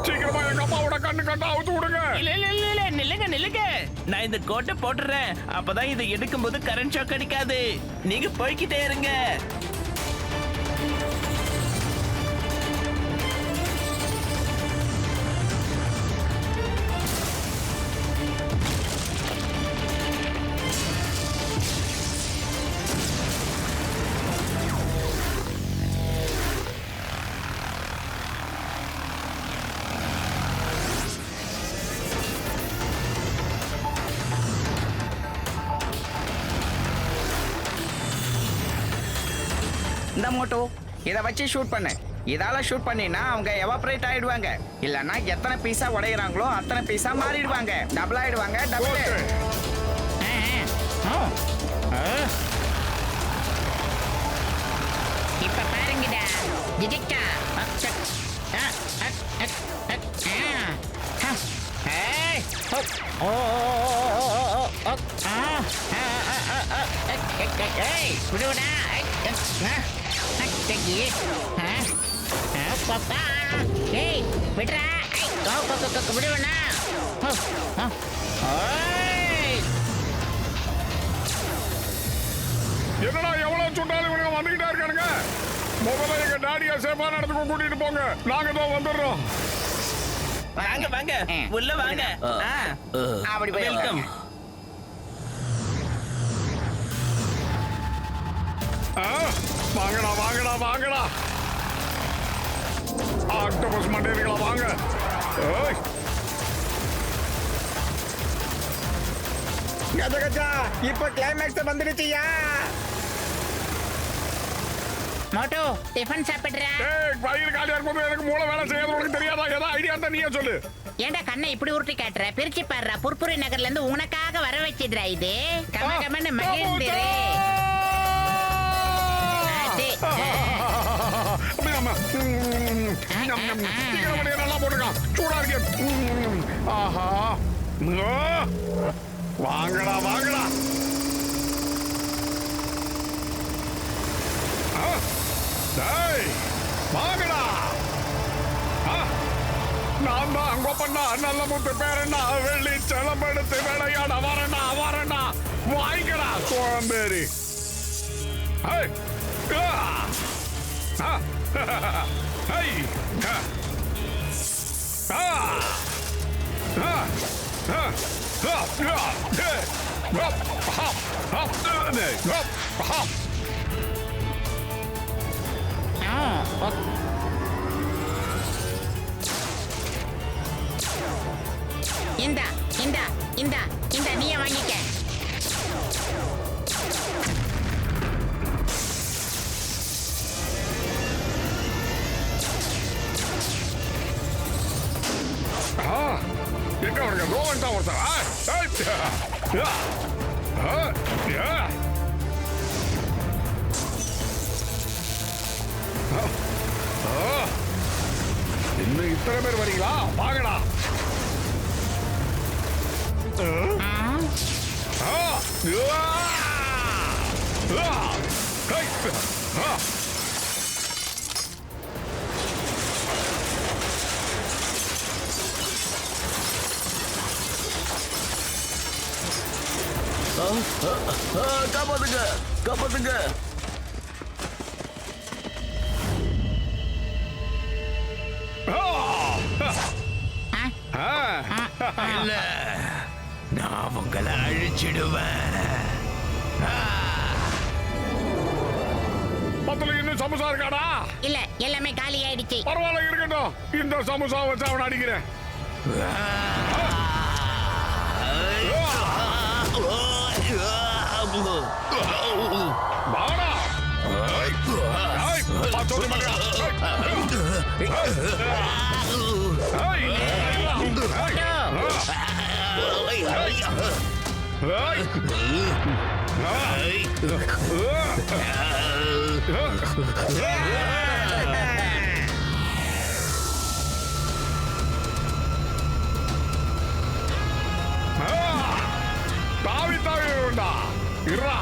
D: சீக்கிரமா எங்க அம்மாவோட கண்ணு கட்டா அவுத்து விடுங்க.
B: நில்லுங்க. நான் இந்த கோட்டை போட்டுறேன், அப்பதான் இதை எடுக்கும்போது கரண்ட் ஷாக் அடிக்காது. நீங்க போய்கிட்டே இருங்க.
F: இந்த மோட்டோ இதை வச்சு ஷூட் பண்ணு. இதால ஷூட் பண்ணினா அவங்க எவாபரேட் ஆயிடுவாங்க. இல்லன்னா எத்தனை பீஸா உடையறாங்களோ அத்தனை பீஸா மாறிடுவாங்க. டபுள் ஆயிடுவாங்க. டபுள்.
C: இப்ப பாருங்கடா ஜிஜிக்கா விடுவடா ஏய் விடுறா விடுவனா
D: என்னடா எவ்வளவு சொன்னாலும் இவனுங்க வந்துகிட்டே இருக்கானுங்க. முதல்ல எங்க டாடியா சேஃபான இடத்துக்கு கூட்டிட்டு போங்க. நாங்க தான் வந்துடுறோம்.
B: வாங்க வாங்க உள்ள வாங்க.
F: அப்படி போய்
B: வெல்கம்.
D: வாங்கடா வாங்கடா வாங்கடா. ஆக்டோபஸ் மண்டேரிகளா வாங்க. ஏய்
F: கஜா கஜா இப்ப கிளைமேக்ஸ் வந்துடுச்சியா?
C: மோட்டு டிஃபன் சாப்பிடுறா.
D: ஏய் வயிறு காலியா இருக்கும்போது எனக்கு மூளை வேலை செய்யாது உனக்கு தெரியாதா? ஏதா ஐடியா இருந்தா நீயே சொல்லு.
C: ஏண்டா கண்ணை இப்படி உருட்டி காட்டுற? பிரிச்சு பாடுறா. புர்புரி நகர்ல இருந்து உனக்காக வர வச்சிடுறா இது. கம கமன்னு மகிழ்ந்துரு.
D: நல்லா போட்டுருக்கான். சூடா இருக்கு. ஆஹா வாங்கடா வாங்கடா. வாங்கடா. நான் தான் அங்க பண்ணா நல்ல முத்து பேரண்ணா வெள்ளி செலம்பெடுத்து விளையாட வரண்ணா வரண்ணா. வாங்கிக்கடா சோம்பேறி.
C: இந்தா இந்தா இந்தா இந்தா நீயே வாங்கிக்க.
D: எங்க அவனுக்கு ரோவன் தான் ஒருத்தரா? இன்னும் இத்தனை பேர் வரீங்களா? வாங்கடா.
B: காப்பாத்துங்க காப்பாத்துங்க.
J: இல்ல நான் உங்களை அழிச்சிடுவேன்.
D: பத்துல இன்னும் சமோசா இருக்காடா?
C: இல்ல எல்லாமே காலி ஆயிடுச்சு.
D: பரவாயில்ல இருக்கட்டும். இந்த சமோசா வச்சு அவனை அடிக்கிறேன். வாடா. தாவி தாவி உண்டா இரா.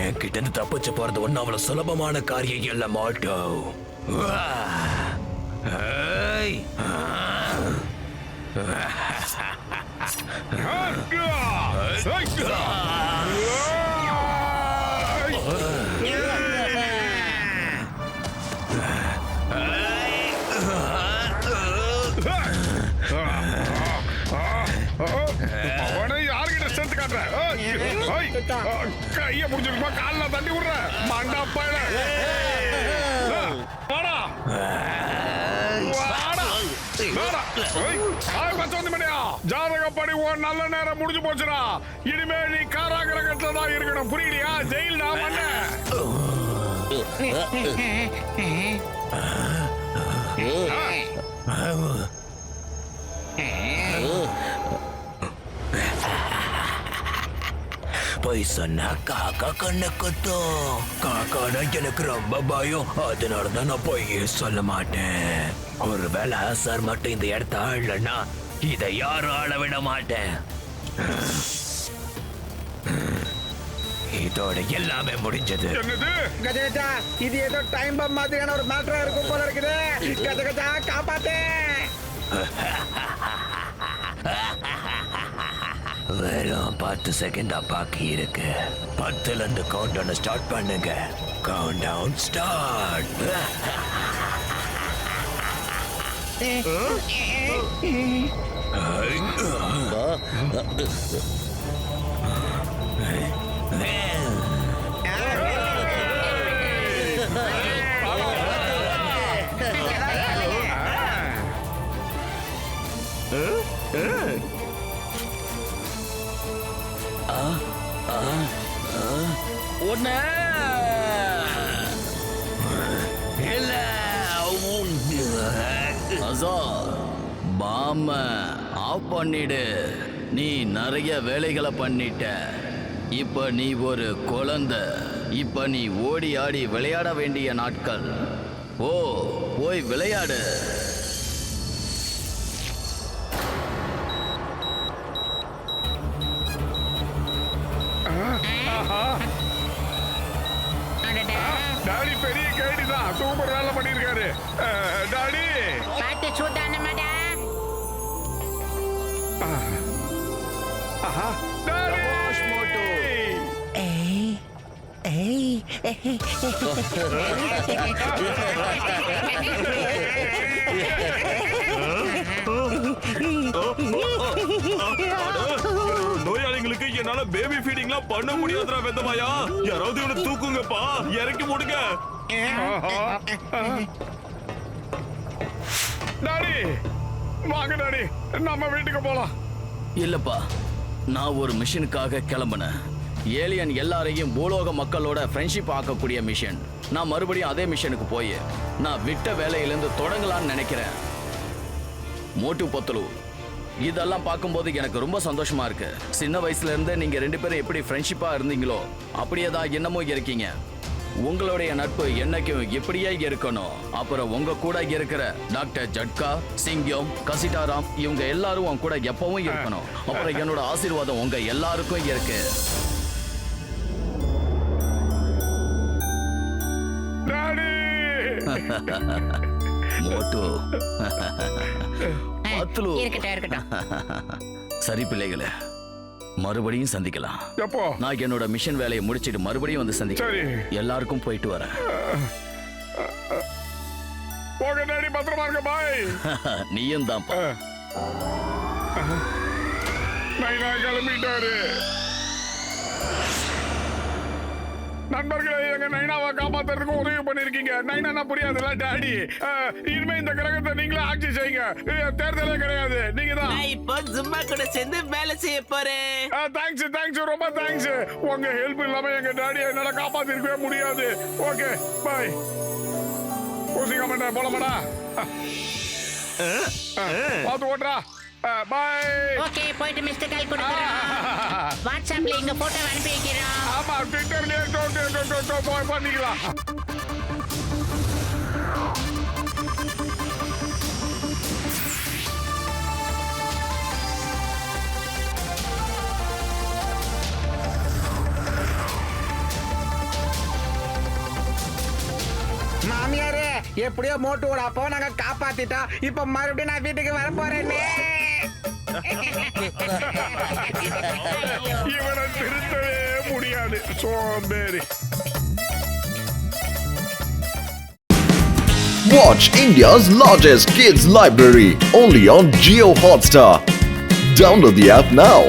J: என்கிட்ட இருந்து தப்பிச்சு போறது ஒன்னும் அவ்வளவு சுலபமான காரியம் இல்ல மாட்டோ.
D: கைய புடிச்சிருப்பா கால்ல தட்டி விடுற மண்டா பையல வாடா ஜாதகப்படி உன் நல்ல நேரம் முடிஞ்சு போச்சுடா. இனிமே நீ காராகிரகத்துல தான் இருக்கணும், புரியலையா? ஜெயில் தான் பண்ண.
J: போய் சொன்னா காக்கா கண்ணு குத்தும். காக்கானா எனக்கு ரொம்ப பயம், அதனாலதான் நான் போய் சொல்ல மாட்டேன். ஒருவேளை சார் மட்டும் இந்த இடத்த ஆளனா இதை யாரும் ஆள விட மாட்டேன். இதோட எல்லாமே முடிஞ்சது.
F: கஜகஜா, இது ஏதோ டைம் பம் மாதிரியான ஒரு மேட்டரா இருக்கும் போல இருக்குது. கஜகஜா காப்பாத்தே.
J: வெறும் 10 செகண்ட் பாக்கி இருக்கு. 10ல இருந்து கவுண்ட் டவுன் ஸ்டார்ட் பண்ணுங்க. Countdown start.
L: ஒண்ணு இல்ல அசார், பாம ஆஃப் பண்ணிடு. நீ நிறைய வேலைகளை பண்ணிட்ட. இப்ப நீ ஒரு குழந்தை. இப்ப நீ ஓடி ஆடி விளையாட வேண்டிய நாட்கள். ஓ, போய் விளையாடு.
D: டாடி பெரிய கேடி தான், சூப்பர் வேலை பண்ணிருக்காரு. டாடி
C: பார்த்து சூதானமாடா.
G: நோயாளிகளுக்கு என்னால பேபி ஃபீடிங்லாம் பண்ண முடியாதுடா வெந்தமாயா. யாராவது இவனை தூக்குங்கப்பா, இறக்கி போடுங்க.
D: டாடி வாங்க டாடி, நம்ம வீட்டுக்கு போலாம்.
L: இல்லப்பா, நான் ஒரு மிஷனுக்காக கிளம்பினேன். ஏலியன் எல்லாரையும் பூலோக மக்களோட ஃப்ரெண்ட்ஷிப் ஆக்கக்கூடிய மிஷன். நான் மறுபடியும் அதே மிஷனுக்கு போய் நான் விட்ட வேலையிலேருந்து தொடங்கலான்னு நினைக்கிறேன். மோட்டு பத்துலு, இதெல்லாம் பார்க்கும்போது எனக்கு ரொம்ப சந்தோஷமா இருக்கு. சின்ன வயசுல இருந்தே நீங்க 2 பேரும் எப்படி ஃப்ரெண்ட்ஷிப்பா இருந்தீங்களோ அப்படியே தான் இன்னமும் இருக்கீங்க. உங்களுடைய நட்பு என்னைக்கும் இப்படியே இருக்கணும். அப்புறம் உங்க கூட இருக்கிற டாக்டர் ஜட்கா, சிங்கம், கசிட்டாராம் இவங்க எல்லாரும் உங்க கூட எப்பவும் இருக்கணும். அப்புறம் என்னோட ஆசீர்வாதம் உங்க எல்லாருக்கும் இருக்கு. மோட்டு பத்துலு. சரி பிள்ளைகளே, மறுபடியும் சந்திக்கலாம்.
D: எப்போ?
L: நான் என்னோட மிஷன் வேலையை முடிச்சிட்டு மறுபடியும் வந்து சந்திக்கிறேன். எல்லாருக்கும் போயிட்டு வரேன்.
D: போக டாடி, பத்திரமா இருக்க. பாய்.
L: நீயும் தான்ப்பா.
D: நைனா கிளம்பிட்டாரு. நண்பர்களே, எங்க நைனாவை காப்பாத்துறதுக்கு உதவி பண்ணிருக்கீங்க. நைனா புரியாதுல்ல டாடி. இனிமே இந்த கிரகத்தை நீங்களே ஆட்சி செய்யுங்க. தேர்தலே கிடையாது, நீங்க தான்.
B: இப்போ ஜும்மா கூட சேர்ந்து வேலை செய்ய போறேன்.
D: தேங்க்ஸ், ரொம்ப தேங்க்ஸ். உங்க ஹெல்ப் இல்லாம எங்க டாடி என்னால காப்பாத்திருக்கவே முடியாது. Okay bye. பூசிக்காம போலமாடா. பார்த்து ஓட்டுறா. பாய்.
C: ஓகே, போயிட்டு மிஸ்டர் கால் கொடுக்குறோம். வாட்ஸ்அப்ல எங்க போட்டோ அனுப்பி வைக்கிறோம்.
D: ஆமா, ட்விட்டர்லயே பண்ணிக்கலாம்.
F: மாமியாரே, எப்படியோ மோட்டோட அப்போ நாங்க காப்பாத்திட்டோம். இப்ப மறுபடியும் நான் வீட்டுக்கு வர போறேன்னு.
D: இவனை திருத்தவே முடியாது, சோம்பேறி.
A: Watch India's largest kids library only on Jio Hotstar. Download the app now.